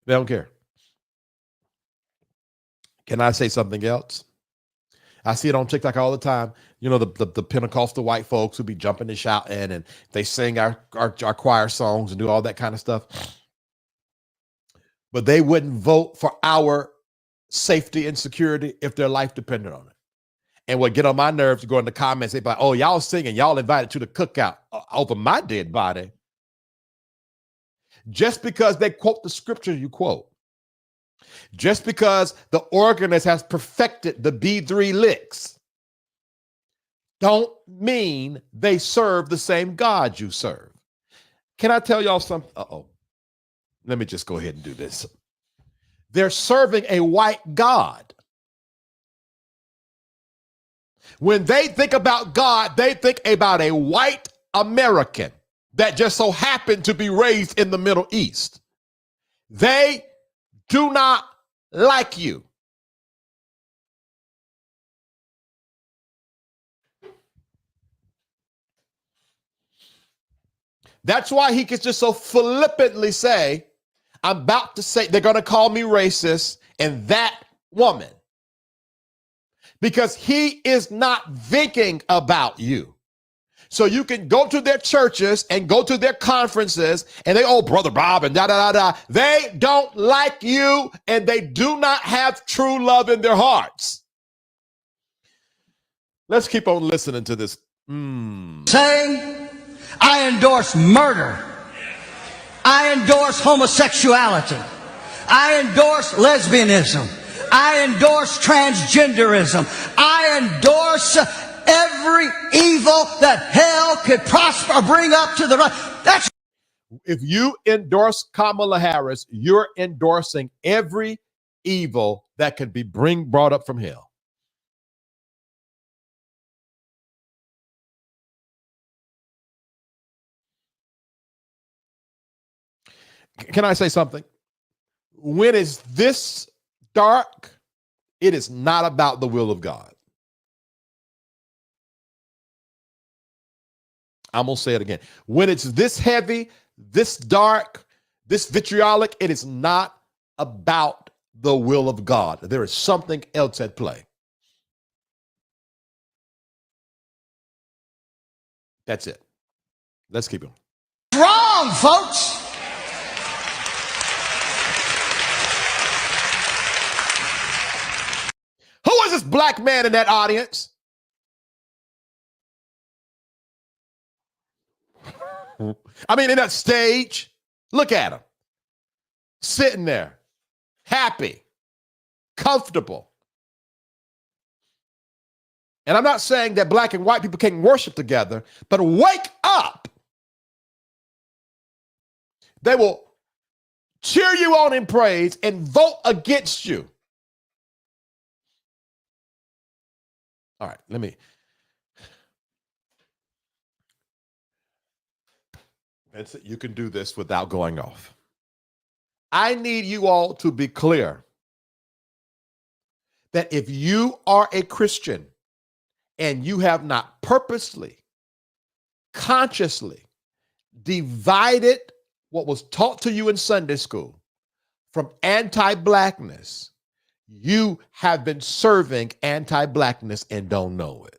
They don't care. Can I say something else? I see it on TikTok all the time. You know, the Pentecostal white folks who be jumping and shouting, and they sing our choir songs and do all that kind of stuff. But they wouldn't vote for our safety and security if their life depended on it. And what get on my nerves to go in the comments, they be like, oh, y'all singing, y'all invited to the cookout over my dead body. Just because they quote the scripture you quote, just because the organist has perfected the B3 licks, don't mean they serve the same God you serve. Can I tell y'all something? Uh-oh. Let me just go ahead and do this. They're serving a white God. When they think about God, they think about a white American that just so happened to be raised in the Middle East. They do not like you. That's why he can just so flippantly say, I'm about to say, they're going to call me racist, and that woman. Because he is not thinking about you. So you can go to their churches and go to their conferences, and they, oh, Brother Bob, and da-da-da-da. They don't like you, and they do not have true love in their hearts. Let's keep on listening to this. Saying, I endorse murder. I endorse homosexuality. I endorse lesbianism. I endorse transgenderism. I endorse every evil that hell could prosper or bring up to the right. That's if you endorse Kamala Harris, you're endorsing every evil that could be brought up from hell. Can I say something? When it's this dark, it is not about the will of God. I'm going to say it again. When it's this heavy, this dark, this vitriolic, it is not about the will of God. There is something else at play. That's it. Let's keep going. Wrong, folks. Who is this black man in that audience? I mean, in that stage, look at him. Sitting there, happy, comfortable. And I'm not saying that black and white people can't worship together, but wake up. They will cheer you on in praise and vote against you. All right, let me. You can do this without going off. I need you all to be clear that if you are a Christian and you have not purposely, consciously divided what was taught to you in Sunday school from anti-blackness, you have been serving anti-blackness and don't know it.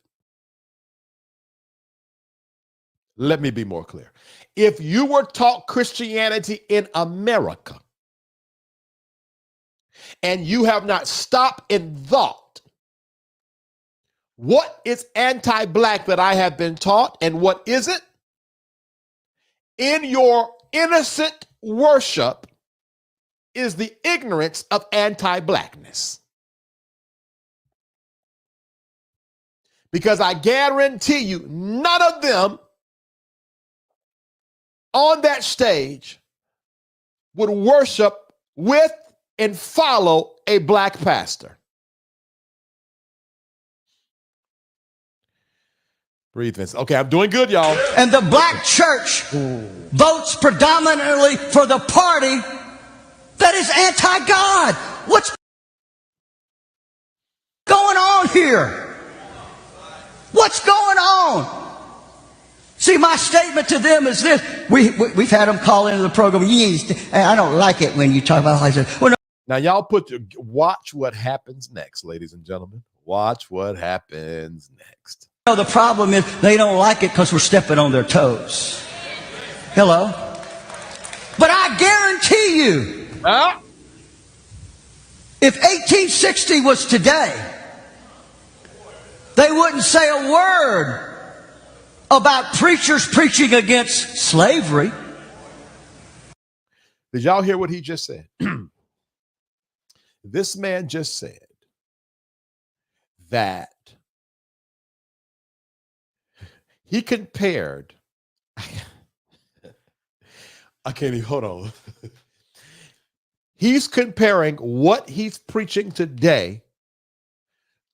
Let me be more clear. If you were taught Christianity in America and you have not stopped and thought, what is anti-black that I have been taught and what is it? In your innocent worship is the ignorance of anti-blackness. Because I guarantee you, none of them on that stage would worship with and follow a black pastor. Breathe in. Okay, I'm doing good, y'all. And the black church votes predominantly for the party that is anti-God. What's going on here? What's going on? See, my statement to them is this. We've had them call into the program. I don't like it when you talk about like this. Well, no, Now, y'all watch what happens next, ladies and gentlemen. Watch what happens next. The problem is they don't like it because we're stepping on their toes. Hello? But I guarantee you, if 1860 was today, they wouldn't say a word about preachers preaching against slavery. Did y'all hear what he just said? This man just said that he compared, I can't even, hold on. He's comparing what he's preaching today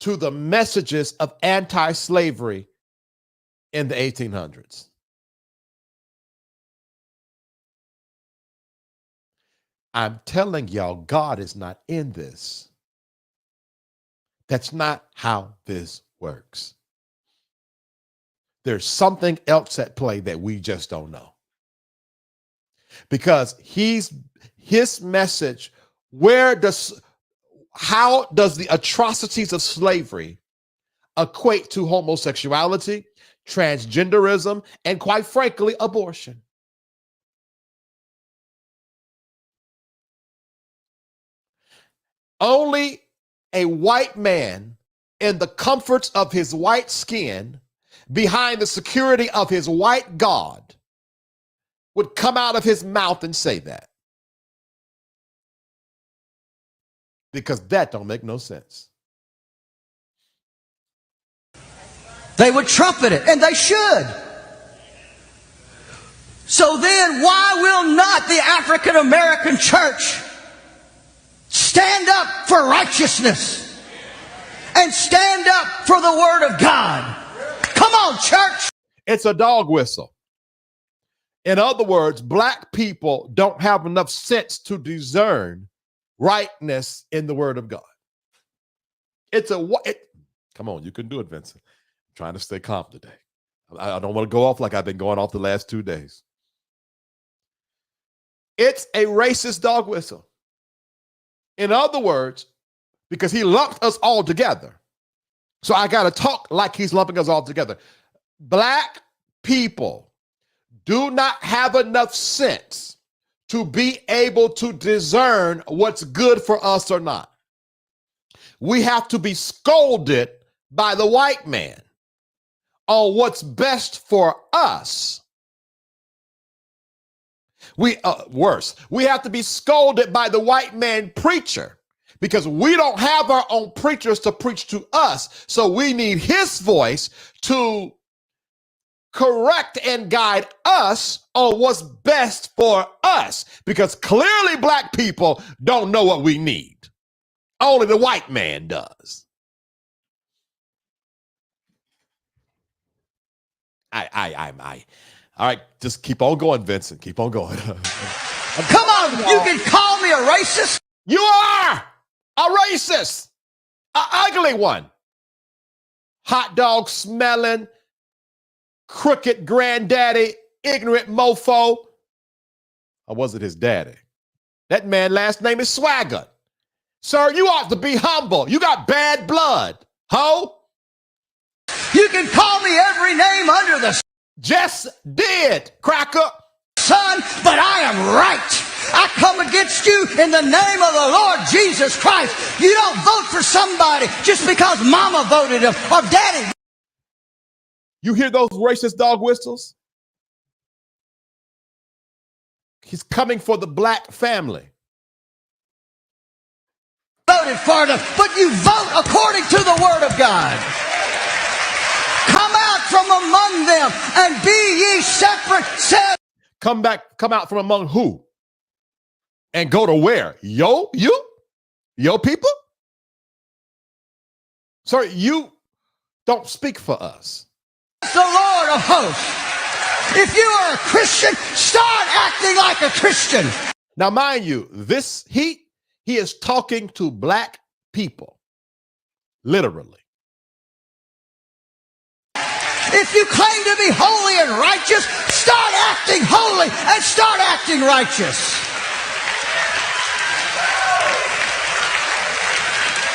to the messages of anti-slavery in the 1800s. I'm telling y'all, God is not in this. That's not how this works. There's something else at play that we just don't know. Because his message, how does the atrocities of slavery equate to homosexuality, transgenderism, and quite frankly, abortion? Only a white man in the comforts of his white skin, behind the security of his white God, would come out of his mouth and say that. Because that don't make no sense. They would trumpet it, and they should. So then, why will not the African American church stand up for righteousness and stand up for the Word of God? Come on, church. It's a dog whistle. In other words, black people don't have enough sense to discern rightness in the Word of God. Come on, you can do it, Vincent. I'm trying to stay calm today. I don't want to go off like I've been going off the last 2 days. It's a racist dog whistle. In other words, because he lumped us all together. So I got to talk like he's lumping us all together. Black people do not have enough sense to be able to discern what's good for us or not. We have to be scolded by the white man on what's best for us. Worse, we have to be scolded by the white man preacher because we don't have our own preachers to preach to us. So we need his voice to correct and guide us on what's best for us, because clearly black people don't know what we need. Only the white man does. All right, just keep on going, Vincent. Keep on going. Come on, you can call me a racist. You are a racist, an ugly one. Hot dog smelling, crooked granddaddy, ignorant mofo. Or was it his daddy? That man last name is Swaggart. Sir, you ought to be humble. You got bad blood, ho. You can call me every name under the just did, cracker. Son, but I am right. I come against you in the name of the Lord Jesus Christ. You don't vote for somebody just because mama voted him or daddy. You hear those racist dog whistles? He's coming for the black family. Voted for them, but you vote according to the Word of God. Come out from among them and be ye separate. Come out from among who? And go to where? Your people? Sir, you don't speak for us. The Lord of hosts. If you are a Christian, start acting like a Christian. Now, mind you, he is talking to black people, literally. If you claim to be holy and righteous, start acting holy and start acting righteous.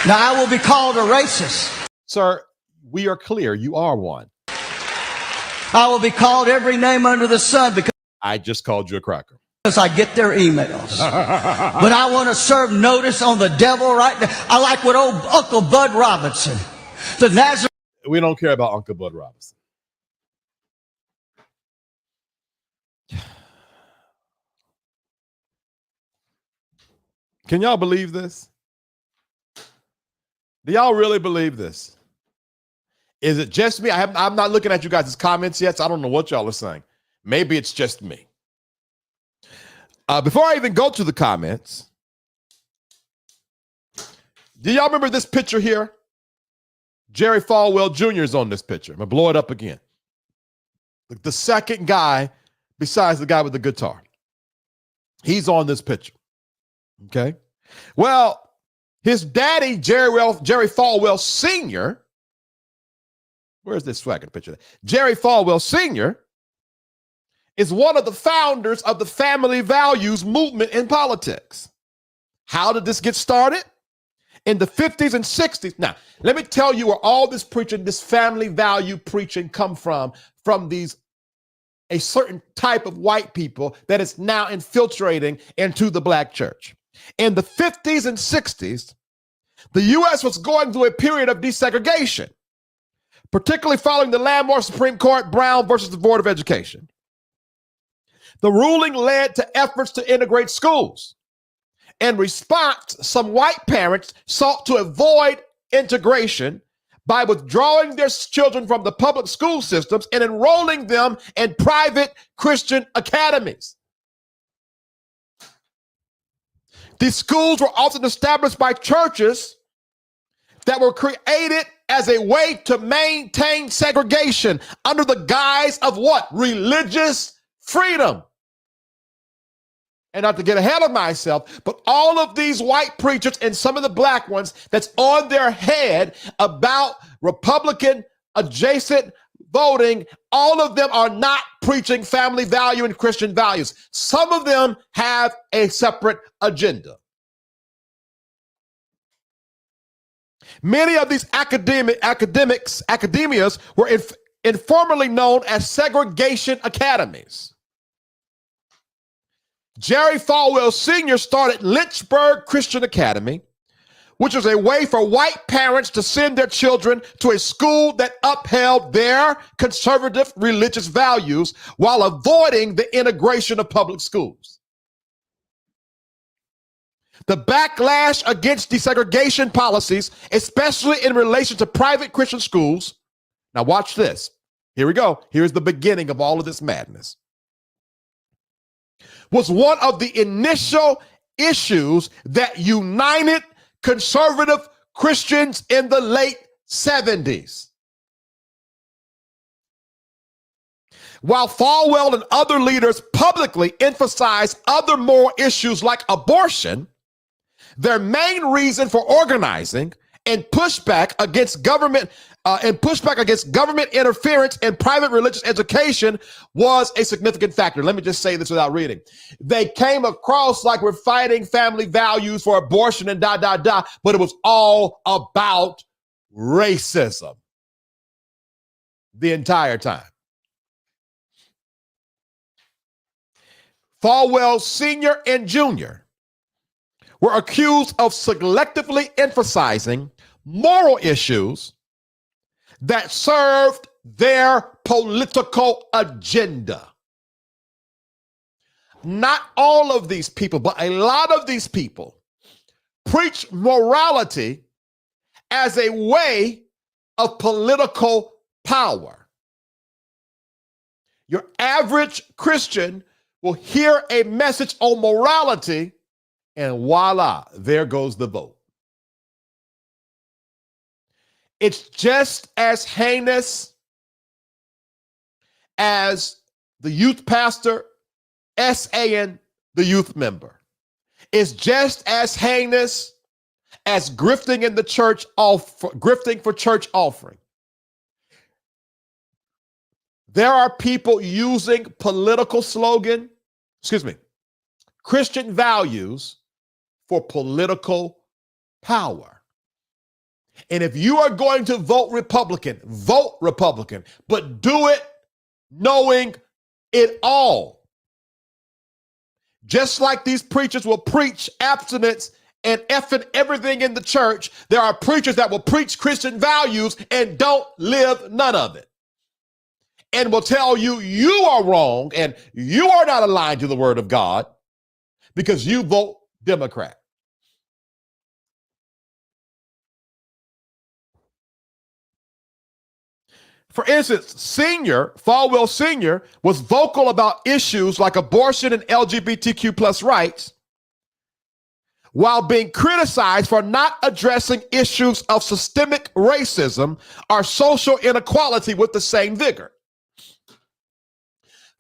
Now, I will be called a racist. Sir, we are clear. You are one. I will be called every name under the sun because I just called you a cracker. I get their emails. But I want to serve notice on the devil right now. I like what old Uncle Bud Robinson, the Nazarene. We don't care about Uncle Bud Robinson. Can y'all believe this? Do y'all really believe this? Is it just me? I'm not looking at you guys' comments yet, so I don't know what y'all are saying. Maybe it's just me. Before I even go to the comments, do y'all remember this picture here? Jerry Falwell Jr. is on this picture. I'm going to blow it up again. The second guy besides the guy with the guitar. He's on this picture. Okay. Well, his daddy, Jerry Falwell Sr., where's this Swaggart picture? Jerry Falwell Sr. is one of the founders of the family values movement in politics. How did this get started? In the 50s and 60s. Now, let me tell you where all this preaching, this family value preaching come from a certain type of white people that is now infiltrating into the black church. In the 50s and 60s, the U.S. was going through a period of desegregation, particularly following the landmark Supreme Court Brown versus the Board of Education. The ruling led to efforts to integrate schools. In response, some white parents sought to avoid integration by withdrawing their children from the public school systems and enrolling them in private Christian academies. These schools were often established by churches that were created as a way to maintain segregation under the guise of what? Religious freedom. And not to get ahead of myself, but all of these white preachers and some of the black ones that's on their head about Republican adjacent voting, all of them are not preaching family value and Christian values. Some of them have a separate agenda. Many of these academias were informally known as segregation academies. Jerry Falwell Sr. started Lynchburg Christian Academy, which was a way for white parents to send their children to a school that upheld their conservative religious values while avoiding the integration of public schools. The backlash against desegregation policies, especially in relation to private Christian schools. Now watch this. Here we go. Here's the beginning of all of this madness. Was one of the initial issues that united conservative Christians in the late 70s. While Falwell and other leaders publicly emphasized other moral issues like abortion, their main reason for organizing and pushback against government interference in private religious education was a significant factor. Let me just say this without reading. They came across like we're fighting family values for abortion and but it was all about racism the entire time. Falwell Sr. and Jr. were accused of selectively emphasizing moral issues that served their political agenda. Not all of these people, but a lot of these people preach morality as a way of political power. Your average Christian will hear a message on morality, and voila, there goes the vote. It's just as heinous as the youth pastor SAing the youth member. It's just as heinous as grifting in the church, grifting for church offering. There are people using Christian values for political power. And if you are going to vote Republican, but do it knowing it all. Just like these preachers will preach abstinence and effing everything in the church, there are preachers that will preach Christian values and don't live none of it. And will tell you you are wrong and you are not aligned to the word of God because you vote Democrat. For instance, Falwell Sr. was vocal about issues like abortion and LGBTQ plus rights while being criticized for not addressing issues of systemic racism or social inequality with the same vigor.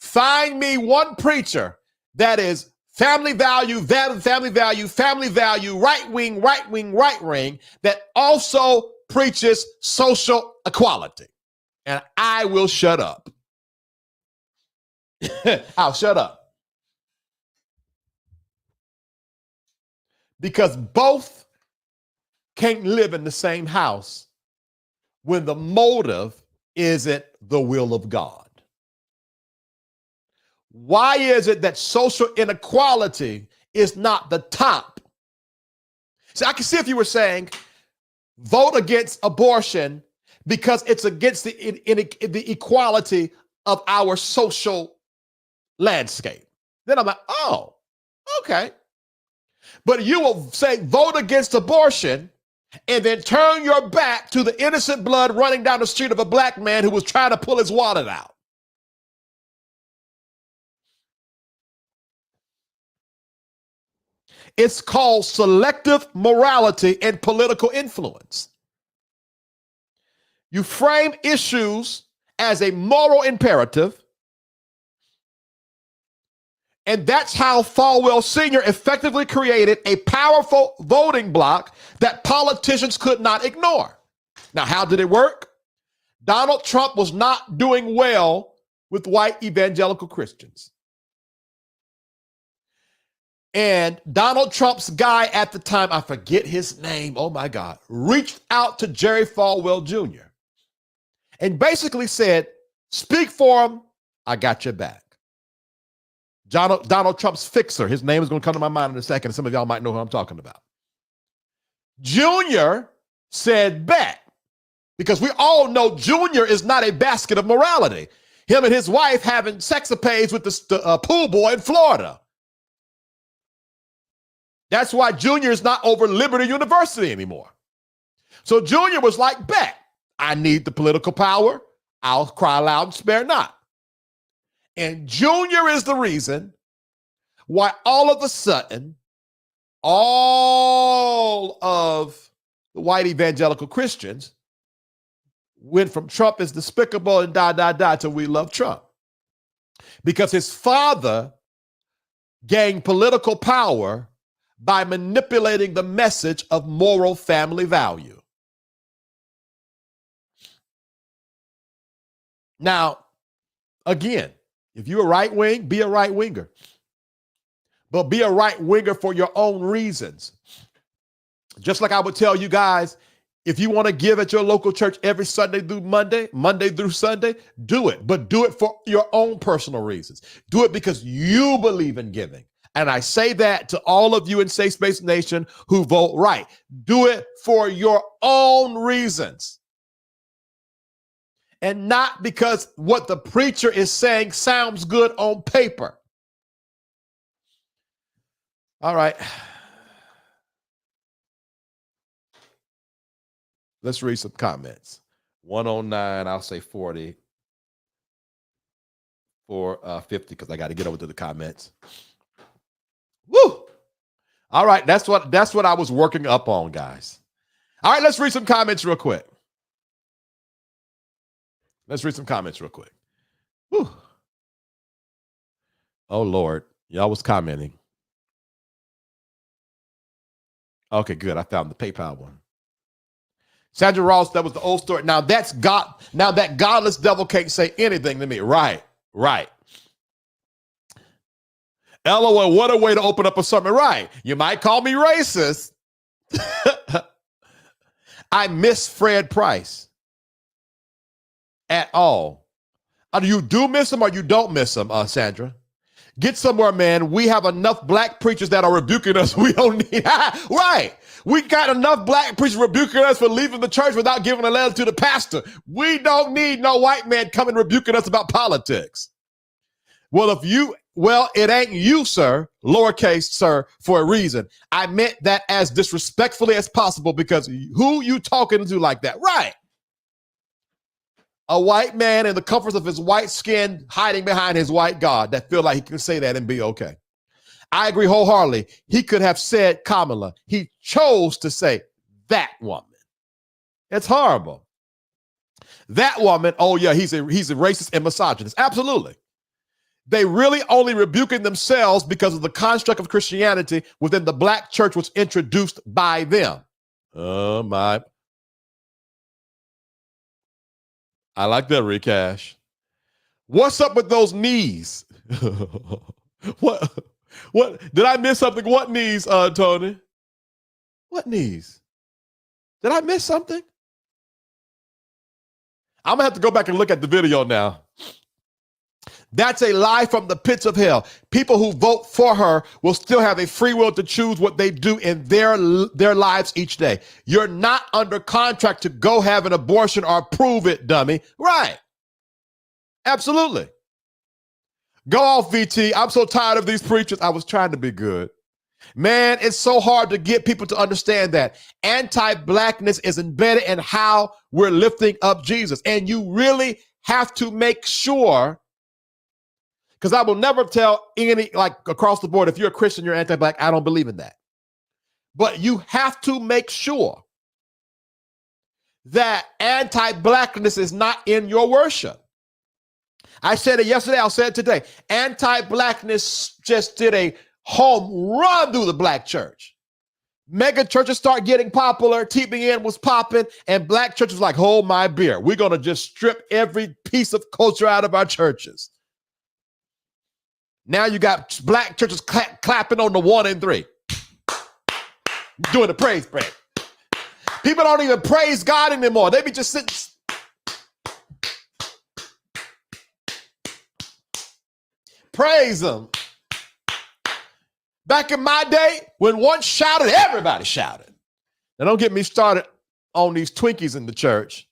Find me one preacher that is family value, right wing, that also preaches social equality. And I will shut up. I'll shut up. Because both can't live in the same house when the motive isn't the will of God. Why is it that social inequality is not the top? See, I can see if you were saying vote against abortion because it's against the equality of our social landscape. Then I'm like, oh, okay. But you will say vote against abortion and then turn your back to the innocent blood running down the street of a black man who was trying to pull his wallet out. It's called selective morality and political influence. You frame issues as a moral imperative, and that's how Falwell Sr. effectively created a powerful voting bloc that politicians could not ignore. Now, how did it work? Donald Trump was not doing well with white evangelical Christians. And Donald Trump's guy at the time, I forget his name, oh my God, reached out to Jerry Falwell Jr. and basically said, speak for him, I got your back. Donald Trump's fixer, his name is going to come to my mind in a second, and some of y'all might know who I'm talking about. Junior said bet, because we all know Junior is not a basket of morality. Him and his wife having sexapades with the pool boy in Florida. That's why Junior is not over Liberty University anymore. So Junior was like, bet, I need the political power. I'll cry loud and spare not. And Junior is the reason why all of a sudden, all of the white evangelical Christians went from Trump is despicable and to we love Trump. Because his father gained political power by manipulating the message of moral family value. Now, again, if you're a right wing, be a right winger. But be a right winger for your own reasons. Just like I would tell you guys, if you want to give at your local church every Sunday through Monday through Sunday, do it. But do it for your own personal reasons. Do it because you believe in giving. And I say that to all of you in Safe Space Nation who vote right. Do it for your own reasons. And not because what the preacher is saying sounds good on paper. All right. Let's read some comments. 109, I'll say 40. 450, because I got to get over to the comments. Woo! All right, that's what I was working up on, guys. All right, let's read some comments real quick. Woo. Oh, Lord. Y'all was commenting. Okay, good. I found the PayPal one. Sandra Ross, that was the old story. Now that's God. Now that godless devil can't say anything to me. Right. LOL, what a way to open up a sermon. Right. You might call me racist. I miss Fred Price at all. Either you do miss him or you don't miss him, Sandra. Get somewhere, man. We have enough black preachers that are rebuking us. We don't need, right. We got enough black preachers rebuking us for leaving the church without giving a letter to the pastor. We don't need no white man coming rebuking us about politics. Well, it ain't you, sir, lowercase sir, for a reason. I meant that as disrespectfully as possible because who you talking to like that? Right. A white man in the comforts of his white skin hiding behind his white God that feel like he can say that and be okay. I agree wholeheartedly. He could have said Kamala. He chose to say that woman. It's horrible. That woman, oh yeah, he's a racist and misogynist. Absolutely. They really only rebuking themselves because of the construct of Christianity within the black church was introduced by them. Oh my. I like that, Recash. What's up with those knees? What did I miss something? What knees, Tony? What knees? Did I miss something? I'm gonna have to go back and look at the video now. That's a lie from the pits of hell. People who vote for her will still have a free will to choose what they do in their lives each day. You're not under contract to go have an abortion or prove it, dummy. Right. Absolutely. Go off, VT. I'm so tired of these preachers. I was trying to be good. Man, it's so hard to get people to understand that anti-blackness is embedded in how we're lifting up Jesus. And you really have to make sure, because I will never tell any, like across the board, if you're a Christian, you're anti-black. I don't believe in that. But you have to make sure that anti-blackness is not in your worship. I said it yesterday, I'll say it today. Anti-blackness just did a home run through the black church. Mega churches start getting popular, TBN was popping, and black churches like, hold my beer. We're going to just strip every piece of culture out of our churches. Now you got black churches clapping on the 1 and 3. Doing the praise break. People don't even praise God anymore. They be just sitting. Praise him. Back in my day, when one shouted, everybody shouted. Now don't get me started on these Twinkies in the church.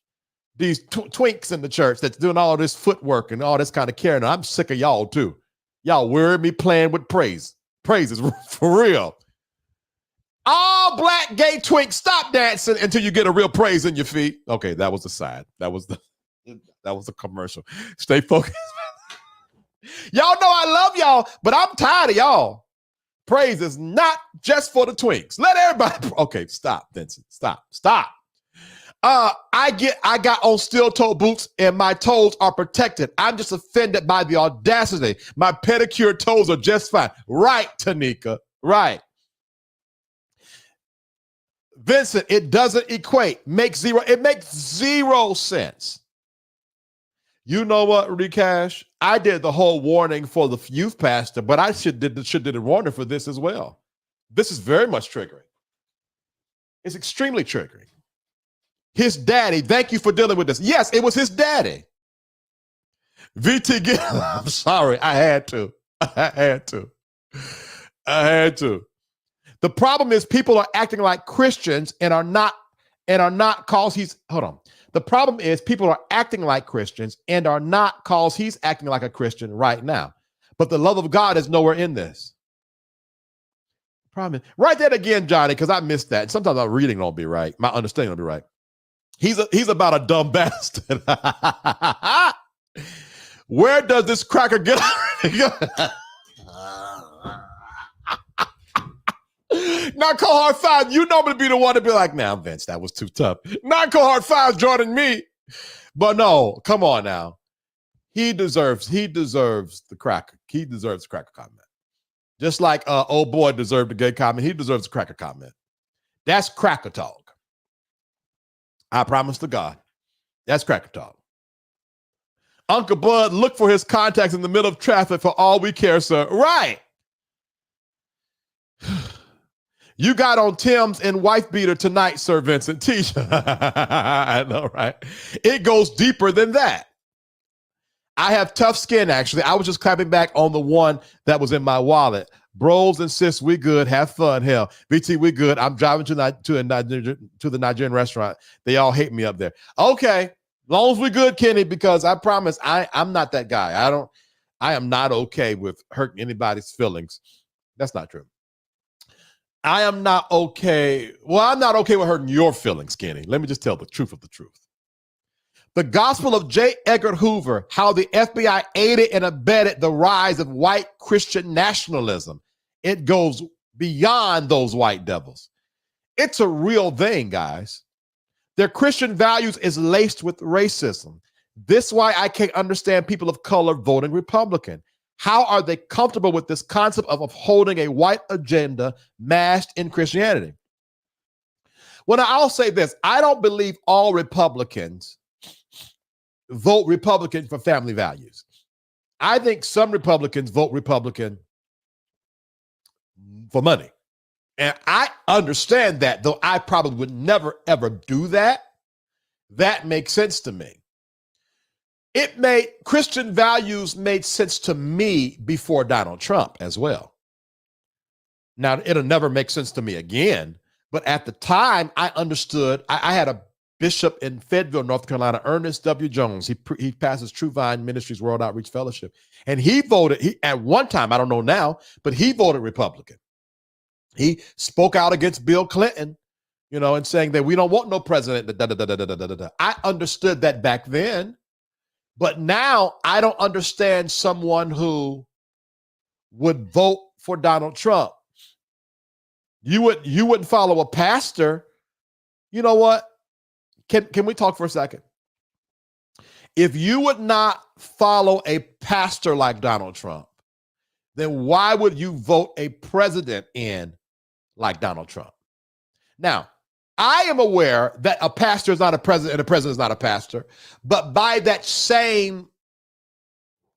These twinks in the church that's doing all this footwork and all this kind of carrying. I'm sick of y'all too. Y'all weary me playing with praise. Praise is for real. All black gay twinks, stop dancing until you get a real praise in your feet. Okay, that was the side. That was the commercial. Stay focused. Y'all know I love y'all, but I'm tired of y'all. Praise is not just for the twinks. Let everybody. Okay, stop, Vincent. Stop. I got on steel-toe boots and my toes are protected. I'm just offended by the audacity. My pedicure toes are just fine. Right, Tanika. Right. Vincent, it doesn't equate. It makes zero sense. You know what, Recash? I did the whole warning for the youth pastor, but I should did a warning for this as well. This is very much triggering. It's extremely triggering. His daddy, thank you for dealing with this. Yes, it was his daddy. VT, I'm sorry, I had to. The problem is people are acting like Christians and are not cause he's, hold on. The problem is people are acting like Christians and are not cause he's acting like a Christian right now. But the love of God is nowhere in this. Problem is, write that again, Johnny, because I missed that. Sometimes my reading don't be right. My understanding don't be right. He's about a dumb bastard. Where does this cracker get? Not cohort 5. You normally be the one to be like, nah, Vince, that was too tough. Not cohort 5 joining me. But no, come on now. He deserves the cracker. He deserves the cracker comment. Just like old boy deserved the gay comment, he deserves a cracker comment. That's cracker talk. I promise to God. That's cracker talk. Uncle Bud, look for his contacts in the middle of traffic for all we care, sir. Right. You got on Tim's and wife beater tonight, Sir Vincent. Tisha. I know, right? It goes deeper than that. I have tough skin, actually. I was just clapping back on the one that was in my wallet. Bros and sis, we good. Have fun. Hell, VT, we good. I'm driving to the Nigerian restaurant. They all hate me up there. Okay, long as we good, Kenny, because I promise I'm not that guy. I am not okay with hurting anybody's feelings. That's not true. I am not okay. Well, I'm not okay with hurting your feelings, Kenny. Let me just tell the truth of the truth. The Gospel of J. Edgar Hoover, how the FBI aided and abetted the rise of white Christian nationalism. It goes beyond those white devils. It's a real thing, guys. Their Christian values is laced with racism. This is why I can't understand people of color voting Republican. How are they comfortable with this concept of upholding a white agenda masked in Christianity? Well, now I'll say this. I don't believe all Republicans vote Republican for family values. I think some Republicans vote Republican for money. And I understand that, though I probably would never, ever do that. That makes sense to me. Christian values made sense to me before Donald Trump as well. Now, it'll never make sense to me again. But at the time, I understood. I had a bishop in Fayetteville, North Carolina, Ernest W. Jones. He passes True Vine Ministries World Outreach Fellowship. And he voted, at one time, I don't know now, but he voted Republican. He spoke out against Bill Clinton, and saying that we don't want no president. I understood that back then. But now I don't understand someone who would vote for Donald Trump. You wouldn't follow a pastor. You know what? Can we talk for a second? If you would not follow a pastor like Donald Trump, then why would you vote a president in like Donald Trump? Now, I am aware that a pastor is not a president and a president is not a pastor, but by that same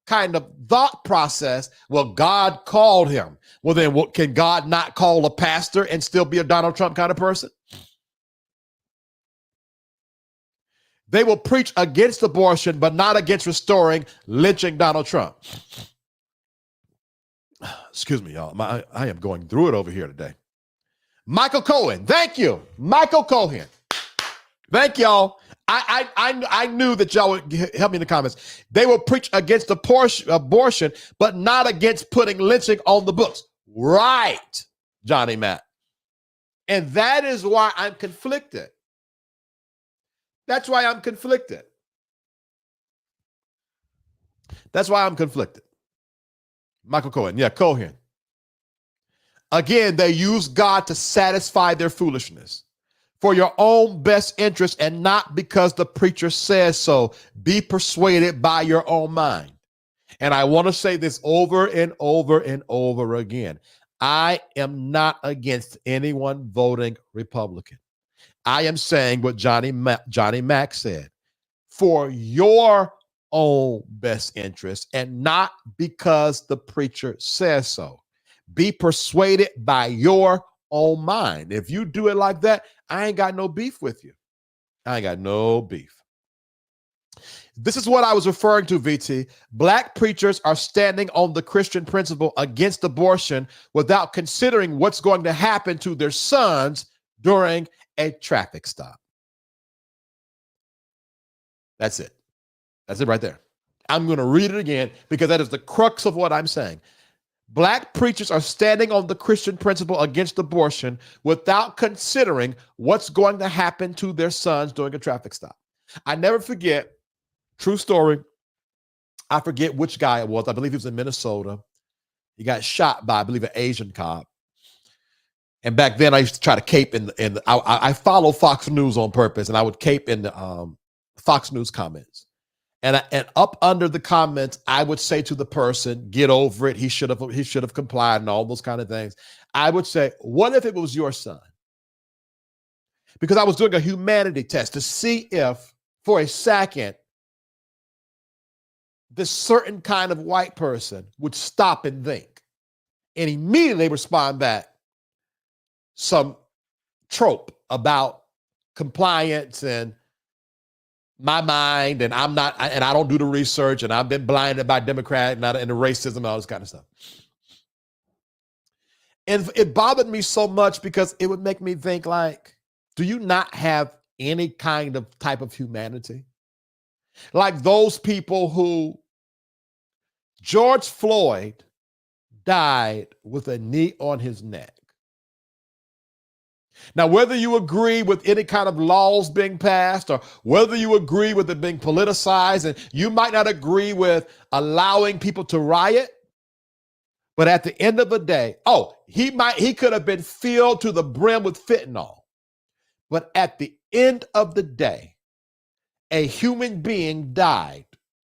kind of thought process, well, God called him. Well, then can God not call a pastor and still be a Donald Trump kind of person? They will preach against abortion, but not against restoring lynching Donald Trump. Excuse me, y'all. I am going through it over here today. Michael Cohen. Thank you. Michael Cohen. Thank y'all. I knew that y'all would help me in the comments. They will preach against abortion, but not against putting lynching on the books. Right, Johnny Matt. And that is why I'm conflicted. That's why I'm conflicted. That's why I'm conflicted. Michael Cohen. Yeah, Cohen. Again, they use God to satisfy their foolishness for your own best interest and not because the preacher says so. Be persuaded by your own mind. And I want to say this over and over and over again. I am not against anyone voting Republican. I am saying what Johnny Mack said, for your own best interest and not because the preacher says so. Be persuaded by your own mind. If you do it like that, I ain't got no beef with you. I ain't got no beef. This is what I was referring to, VT. Black preachers are standing on the Christian principle against abortion without considering what's going to happen to their sons during a traffic stop. That's it. That's it right there. I'm going to read it again because that is the crux of what I'm saying. Black preachers are standing on the Christian principle against abortion without considering what's going to happen to their sons during a traffic stop. I never forget, true story, I forget which guy it was. I believe he was in Minnesota. He got shot by, I believe, an Asian cop. And back then, I used to try to cape I follow Fox News on purpose, and I would cape in the Fox News comments. And up under the comments, I would say to the person, get over it. He should have complied and all those kind of things. I would say, what if it was your son? Because I was doing a humanity test to see if, for a second, this certain kind of white person would stop and think and immediately respond back, some trope about compliance and my mind, and I don't do the research, and I've been blinded by Democrat and the racism and all this kind of stuff. And it bothered me so much because it would make me think, like, do you not have any kind of type of humanity? Like those people who George Floyd died with a knee on his neck. Now, whether you agree with any kind of laws being passed or whether you agree with it being politicized, and you might not agree with allowing people to riot, but at the end of the day, he could have been filled to the brim with fentanyl. But at the end of the day, a human being died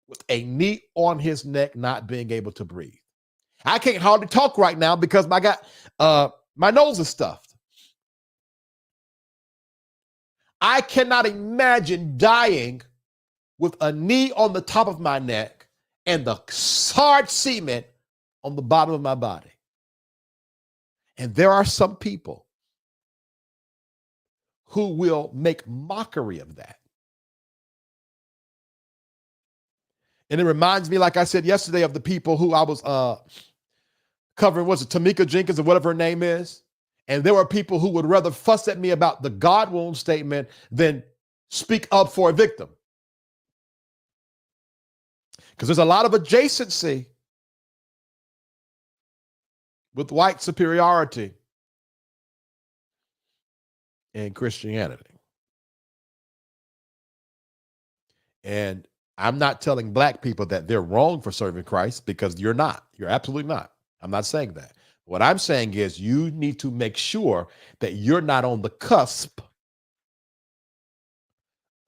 with a knee on his neck, not being able to breathe. I can't hardly talk right now because my nose is stuffed. I cannot imagine dying with a knee on the top of my neck and the hard cement on the bottom of my body. And there are some people who will make mockery of that. And it reminds me, like I said yesterday, of the people who I was covering, was it Tamika Jenkins or whatever her name is? And there were people who would rather fuss at me about the God wound statement than speak up for a victim. Because there's a lot of adjacency with white superiority in Christianity. And I'm not telling black people that they're wrong for serving Christ, because you're not. You're absolutely not. I'm not saying that. What I'm saying is you need to make sure that you're not on the cusp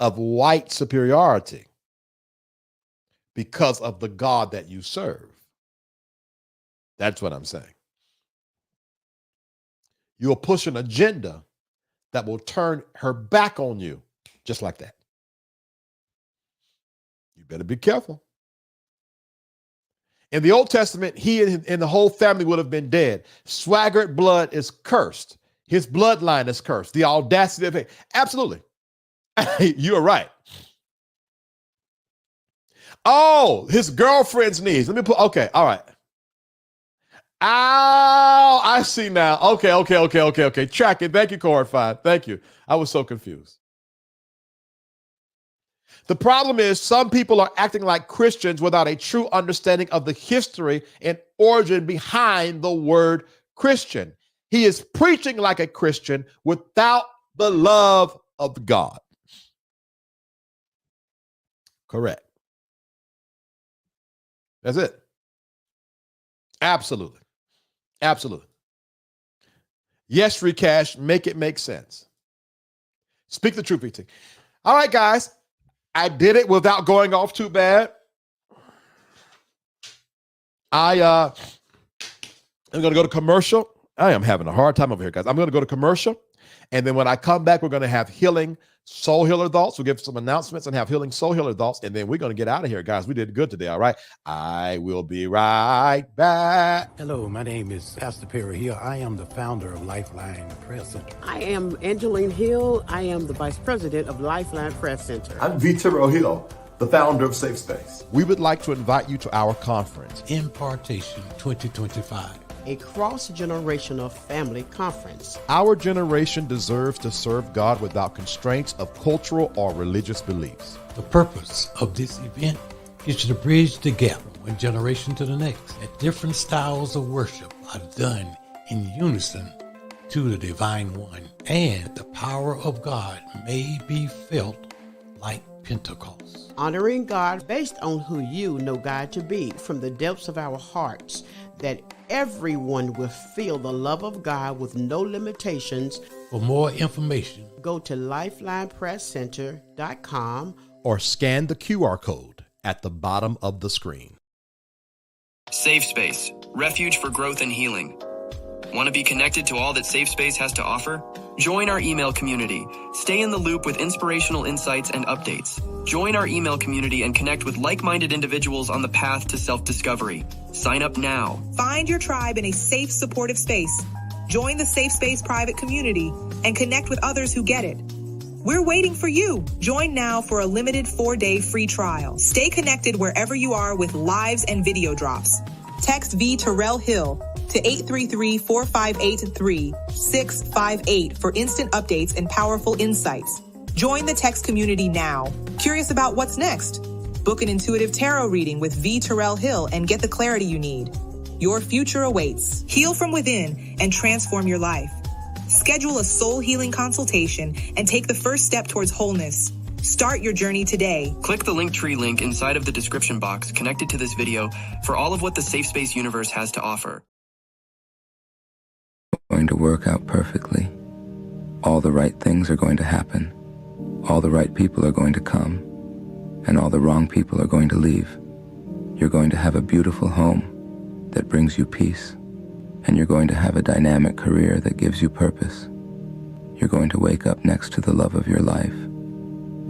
of white superiority because of the God that you serve. That's what I'm saying. You'll push an agenda that will turn her back on you just like that. You better be careful. In the Old Testament, he and the whole family would have been dead. Swaggart blood is cursed. His bloodline is cursed. The audacity of it. Absolutely. You're right. Oh, his girlfriend's knees. Let me put, okay, all right. Oh, I see now. Okay. Track it. Thank you, Cord 5. Thank you. I was so confused. The problem is some people are acting like Christians without a true understanding of the history and origin behind the word Christian. He is preaching like a Christian without the love of God. Correct. That's it. Absolutely. Yes, Recash, make it make sense. Speak the truth, VT. All right, guys. I did it without going off too bad. I'm going to go to commercial. I am having a hard time over here, guys. I'm going to go to commercial. And then when I come back, we're going to have healing soul healer thoughts. We'll give some announcements and have healing soul healer thoughts. And then we're going to get out of here, guys. We did good today. All right. I will be right back. Hello, my name is Pastor Perry Hill. I am the founder of Lifeline Prayer Center. I am Angeline Hill. I am the Vice President of Lifeline Prayer Center. I'm Vitero Hill, the founder of Safe Space. We would like to invite you to our conference, Impartation 2025. A cross-generational family conference. Our generation deserves to serve God without constraints of cultural or religious beliefs. The purpose of this event is to bridge the gap from one generation to the next. That different styles of worship are done in unison to the Divine One, and the power of God may be felt like Pentecost. Honoring God based on who you know God to be from the depths of our hearts, that everyone will feel the love of God with no limitations. For more information, go to lifelinepresscenter.com or scan the QR code at the bottom of the screen. Safe Space, refuge for growth and healing. Want to be connected to all that Safe Space has to offer? Join our email community. Stay in the loop with inspirational insights and updates. Join our email community and connect with like-minded individuals on the path to self-discovery. Sign up now. Find your tribe in a safe, supportive space. Join the Safe Space private community and connect with others who get it. We're waiting for you. Join now for a limited 4-day free trial. Stay connected wherever you are with lives and video drops. Text V Terrell Hill to 833-458-3658 for instant updates and powerful insights. Join the text community now. Curious about what's next? Book an intuitive tarot reading with V Terrell Hill and get the clarity you need. Your future awaits. Heal from within and transform your life. Schedule a soul healing consultation and take the first step towards wholeness. Start your journey today. Click the Linktree link inside of the description box connected to this video for all of what the Safe Space universe has to offer. Going to work out perfectly. All the right things are going to happen. All the right people are going to come. And all the wrong people are going to leave. You're going to have a beautiful home that brings you peace, and you're going to have a dynamic career that gives you purpose. You're going to wake up next to the love of your life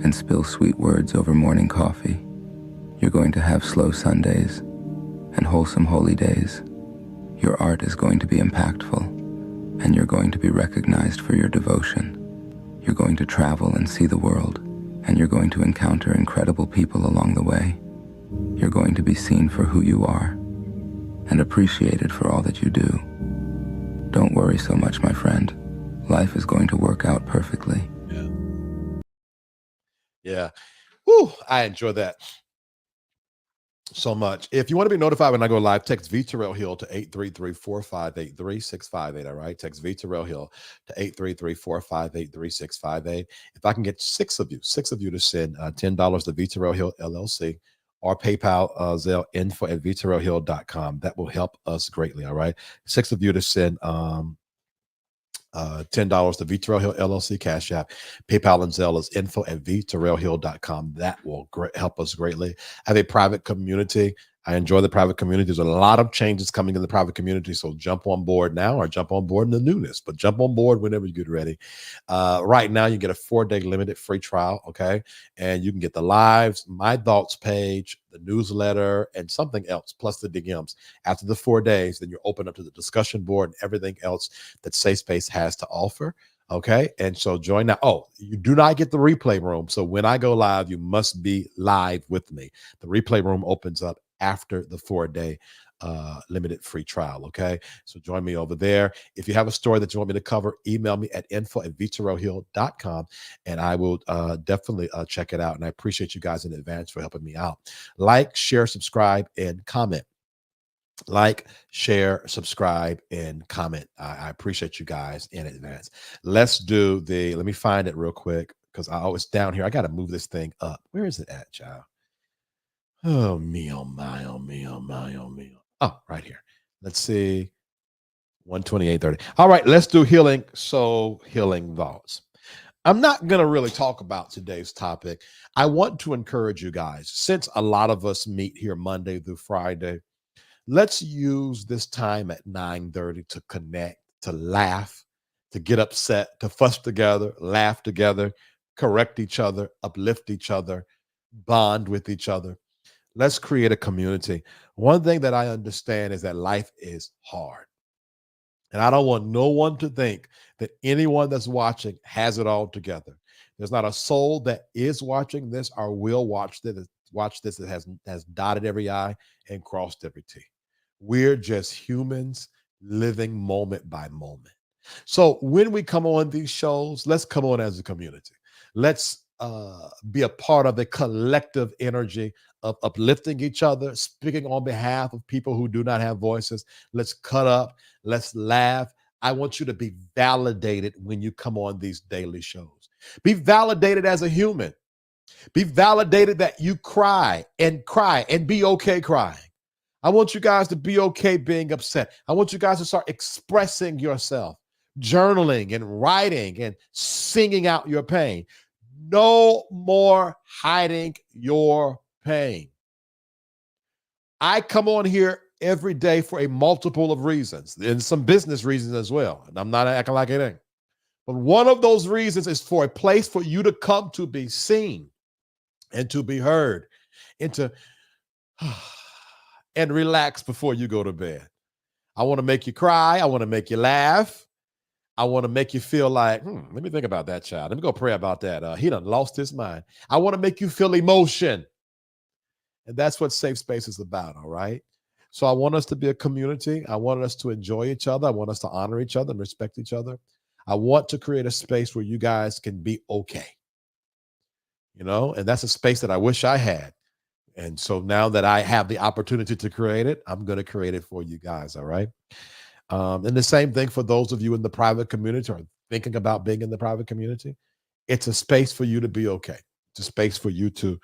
and spill sweet words over morning coffee. You're going to have slow Sundays and wholesome holy days. Your art is going to be impactful, and you're going to be recognized for your devotion. You're going to travel and see the world, and you're going to encounter incredible people along the way. You're going to be seen for who you are and appreciated for all that you do. Don't worry so much, my friend. Life is going to work out perfectly. Yeah. Whew, I enjoy that so much. If you want to be notified when I go live, text V Terrell Hill to 833-458-3658. All right. Text V Terrell Hill to 833-458-3658. If I can get six of you to send $10 to V Terrell Hill LLC, or PayPal, Zelle, info@vterrellhill.com. That will help us greatly, all right? 6 of you to send $10 to V Terrell Hill LLC, Cash App. PayPal and Zelle is info@vterrellhill.com. That will help us greatly. I have a private community. I enjoy the private community. There's a lot of changes coming in the private community, so jump on board now or jump on board in the newness, but jump on board whenever you get ready. Right now, you get a 4-day limited free trial, okay? And you can get the lives, my thoughts page, the newsletter, and something else, plus the DMs. After the 4 days, then you're open up to the discussion board and everything else that Safe Space has to offer. Okay. And so join now. Oh, you do not get the replay room. So when I go live, you must be live with me. The replay room opens up after the 4-day limited free trial. Okay. So join me over there. If you have a story that you want me to cover, email me at info@vterrellhill.com and I will definitely check it out. And I appreciate you guys in advance for helping me out. Like, share, subscribe, and comment. Like, share, subscribe, and comment. I appreciate you guys in advance. Let's do let me find it real quick because I always down here. I got to move this thing up. Where is it at, child? Oh, me, oh, my, oh, me, oh, my, oh, me. Oh, right here. Let's see. 128.30. All right, let's do healing. So, healing thoughts. I'm not going to really talk about today's topic. I want to encourage you guys, since a lot of us meet here Monday through Friday, let's use this time at 9:30 to connect, to laugh, to get upset, to fuss together, laugh together, correct each other, uplift each other, bond with each other. Let's create a community. One thing that I understand is that life is hard. And I don't want no one to think that anyone that's watching has it all together. There's not a soul that is watching this or will watch this that has dotted every I and crossed every T. We're just humans living moment by moment. So when we come on these shows, let's come on as a community. Let's be a part of the collective energy of uplifting each other, speaking on behalf of people who do not have voices. Let's cut up. Let's laugh. I want you to be validated when you come on these daily shows. Be validated as a human. Be validated that you cry and be okay crying. I want you guys to be okay being upset. I want you guys to start expressing yourself, journaling and writing and singing out your pain. No more hiding your pain. I come on here every day for a multiple of reasons and some business reasons as well. And I'm not acting like it ain't. But one of those reasons is for a place for you to come to be seen and to be heard and to and relax before you go to bed. I want to make you cry. I want to make you laugh. I want to make you feel like, let me think about that child. Let me go pray about that. He done lost his mind. I want to make you feel emotion. And that's what safe space is about, all right? So I want us to be a community. I want us to enjoy each other. I want us to honor each other and respect each other. I want to create a space where you guys can be okay. You know, and that's a space that I wish I had. And so now that I have the opportunity to create it, I'm going to create it for you guys, all right? And the same thing for those of you in the private community or thinking about being in the private community. It's a space for you to be okay. It's a space for you to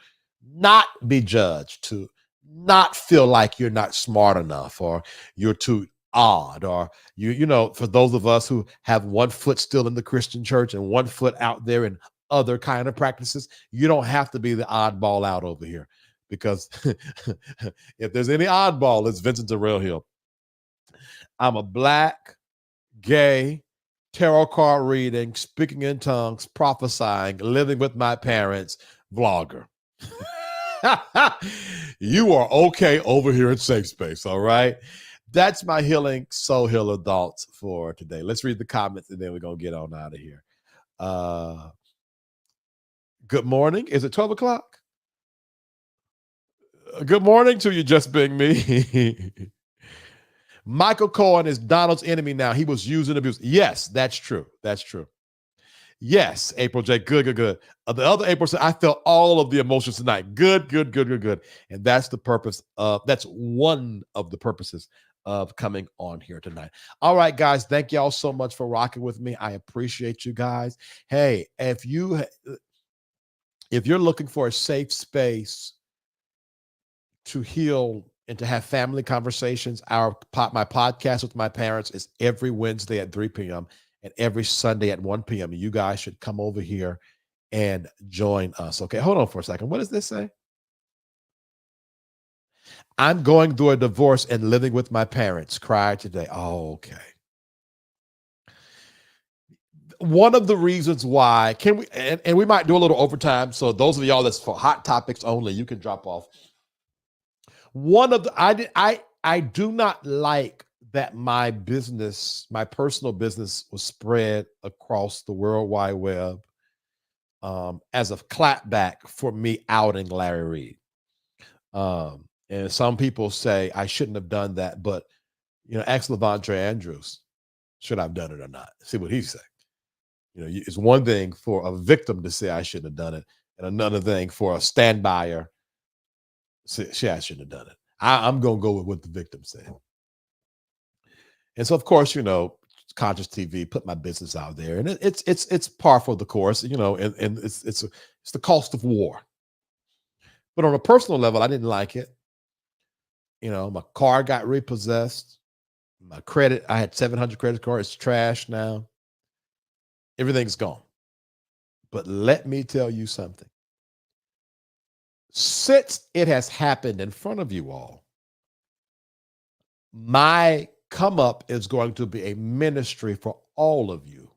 not be judged, to not feel like you're not smart enough or you're too odd, or you know, for those of us who have one foot still in the Christian church and one foot out there in other kind of practices, you don't have to be the oddball out over here, because if there's any oddball, it's Vincent Terrell Hill. I'm a Black, gay, tarot card reading, speaking in tongues, prophesying, living with my parents, vlogger. You are okay over here in Safe Space, all right? That's my healing soul healer thoughts for today. Let's read the comments and then we're going to get on out of here. Good morning. Is it 12 o'clock? Good morning to you, just being me. Michael Cohen is Donald's enemy now. He was used and abused. Yes, that's true. That's true. Yes, April J. Good. The other April said, I felt all of the emotions tonight. Good. And that's the purpose of, that's one of the purposes of coming on here tonight. All right, guys, thank y'all so much for rocking with me. I appreciate you guys. Hey, if you're looking for a safe space to heal and to have family conversations, my podcast with my parents is every Wednesday at 3 p.m. and every Sunday at 1 p.m. You guys should come over here and join us. Okay, hold on for a second. What does this say? I'm going through a divorce and living with my parents. Cried today. Oh, okay. One of the reasons why, and we might do a little overtime. So those of y'all that's for hot topics only, you can drop off. One of the, I do not like that my business, my personal business, was spread across the World Wide Web as a clapback for me outing Larry Reed. And some people say I shouldn't have done that, but ask Levontre Andrews, should I have done it or not? See what he said. It's one thing for a victim to say I shouldn't have done it, and another thing for a stand-byer say I shouldn't have done it. I'm going to go with what the victim said. And so, of course, Conscious TV put my business out there, and it's par for the course, and it's the cost of war. But on a personal level, I didn't like it. My car got repossessed. My credit, I had 700 credit cards. It's trash now. Everything's gone. But let me tell you something. Since it has happened in front of you all, my come up is going to be a ministry for all of you.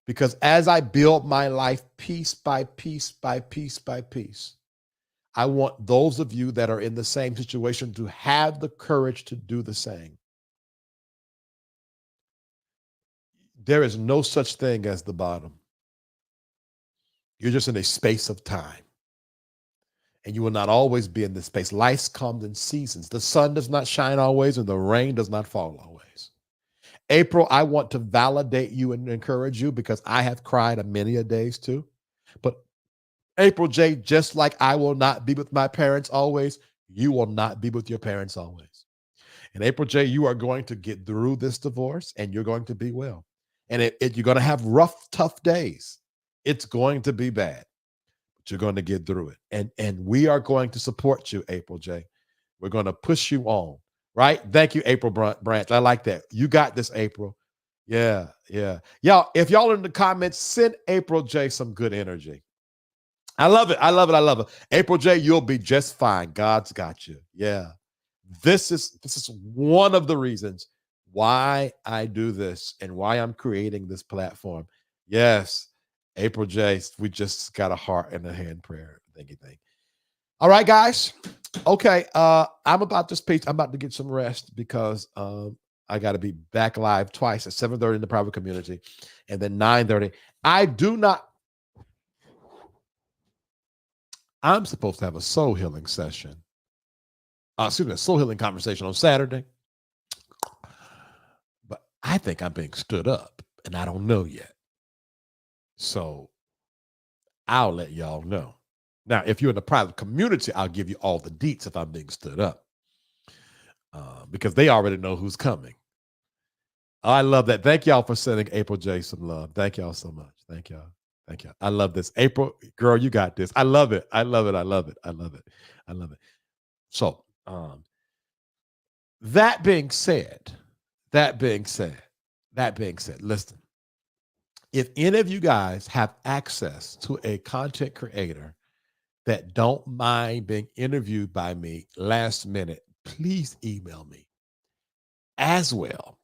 Because as I build my life piece by piece by piece by piece, I want those of you that are in the same situation to have the courage to do the same. There is no such thing as the bottom. You're just in a space of time. And you will not always be in this space. Life comes in seasons. The sun does not shine always, and the rain does not fall always. April, I want to validate you and encourage you, because I have cried many a days too. But April J., just like I will not be with my parents always, you will not be with your parents always. And April J., you are going to get through this divorce, and you're going to be well. And you're going to have rough, tough days. It's going to be bad. You're going to get through it. And we are going to support you, April J. We're going to push you on, right? Thank you, April Branch. I like that. You got this, April. Yeah. Y'all, if y'all are in the comments, send April J some good energy. I love it. April J, you'll be just fine. God's got you. Yeah. This is one of the reasons why I do this and why I'm creating this platform. Yes. April J, we just got a heart and a hand prayer. Thank you. All right, guys. Okay. I'm about to get some rest because I got to be back live twice at 7:30 in the private community and then 9:30. I'm supposed to have a soul healing session. A soul healing conversation on Saturday. But I think I'm being stood up and I don't know yet. So I'll let y'all know. Now, if you're in the private community, I'll give you all the deets if I'm being stood up. Because they already know who's coming. I love that. Thank y'all for sending April J some love. Thank y'all so much. Thank y'all. Thank y'all. I love this. April, girl, you got this. I love it. I love it. I love it. I love it. I love it. So, that being said, listen, if any of you guys have access to a content creator that don't mind being interviewed by me last minute, please email me as well.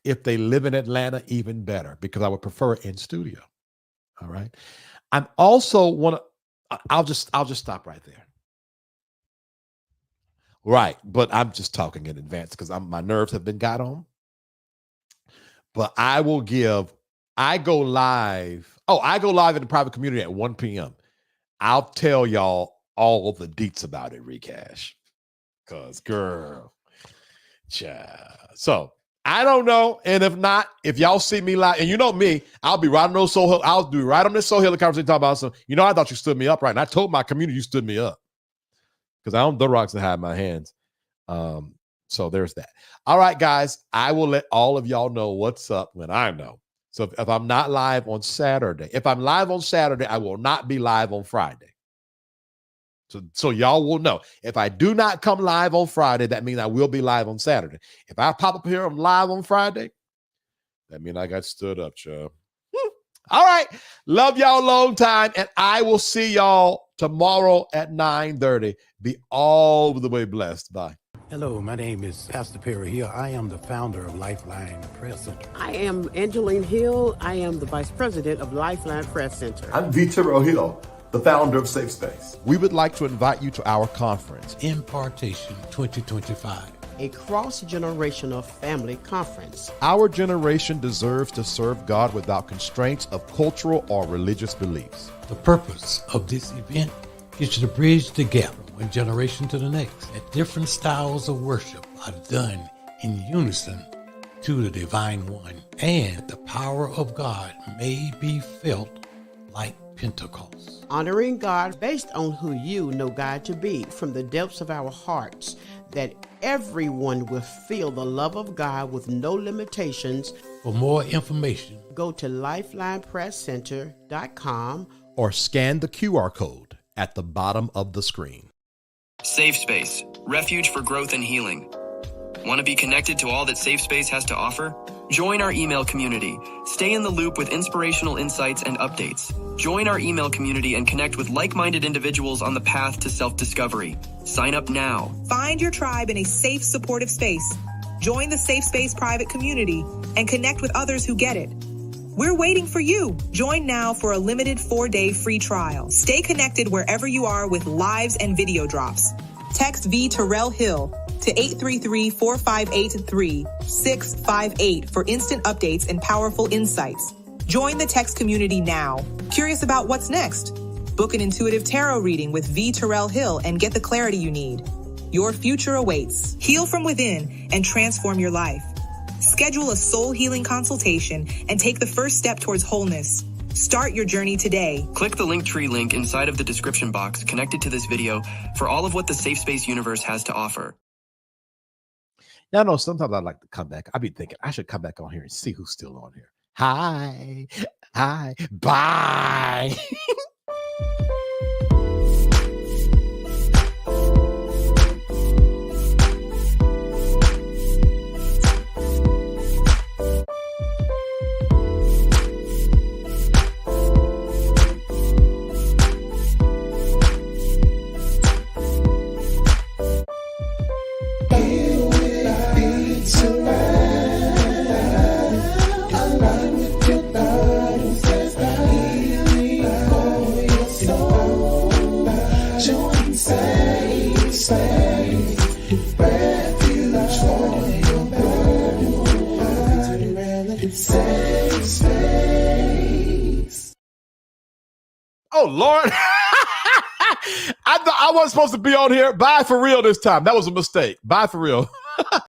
If they live in Atlanta, even better, because I would prefer in studio. All right. I'm also I'll just stop right there. Right. But I'm just talking in advance because my nerves have been got on. But I go live. I go live in the private community at 1 p.m. I'll tell y'all all the deets about it, Recash. Because, girl, child. So, I don't know. And if not, if y'all see me live, and you know me, I'll be right on those I'll do right on this soul healing conversation talking about some, I thought you stood me up right. And I told my community you stood me up. Because I don't the rocks and hide my hands. So there's that. All right, guys, I will let all of y'all know what's up when I know. So if I'm not live on Saturday, if I'm live on Saturday, I will not be live on Friday. So y'all will know. If I do not come live on Friday, that means I will be live on Saturday. If I pop up here, I'm live on Friday, that means I got stood up, child. All right. Love y'all long time, and I will see y'all tomorrow at 9:30. Be all the way blessed. Bye. Hello, my name is Pastor Perry Hill. I am the founder of Lifeline Prayer Center. I am Angeline Hill. I am the Vice President of Lifeline Prayer Center. I'm Vitorel Hill, the founder of Safe Space. We would like to invite you to our conference, Impartation 2025. A cross-generational family conference. Our generation deserves to serve God without constraints of cultural or religious beliefs. The purpose of this event is to bridge the gap from one generation to the next. That different styles of worship are done in unison to the divine one, and the power of God may be felt like Pentecost. Honoring God based on who you know God to be from the depths of our hearts, that everyone will feel the love of God with no limitations. For more information, go to lifelinepresscenter.com or scan the QR code at the bottom of the screen. Safe Space, refuge for growth and healing. Want to be connected to all that Safe Space has to offer? Join our email community. Stay in the loop with inspirational insights and updates. Join our email community and connect with like-minded individuals on the path to self-discovery. Sign up now. Find your tribe in a safe, supportive space. Join the Safe Space private community and connect with others who get it. We're waiting for you. Join now for a limited 4-day free trial. Stay connected wherever you are with lives and video drops. Text V Terrell Hill to 833-458-3658 for instant updates and powerful insights. Join the text community now. Curious about what's next? Book an intuitive tarot reading with V Terrell Hill and get the clarity you need. Your future awaits. Heal from within and transform your life. Schedule a soul healing consultation and take the first step towards wholeness. Start your journey today. Click the Linktree link inside of the description box connected to this video for all of what the Safe Space universe has to offer. Y'all know sometimes I like to come back. I be thinking I should come back on here and see who's still on here. Hi, bye. It's safe space. Oh, Lord. I wasn't supposed to be on here. Bye for real this time. That was a mistake. Bye for real.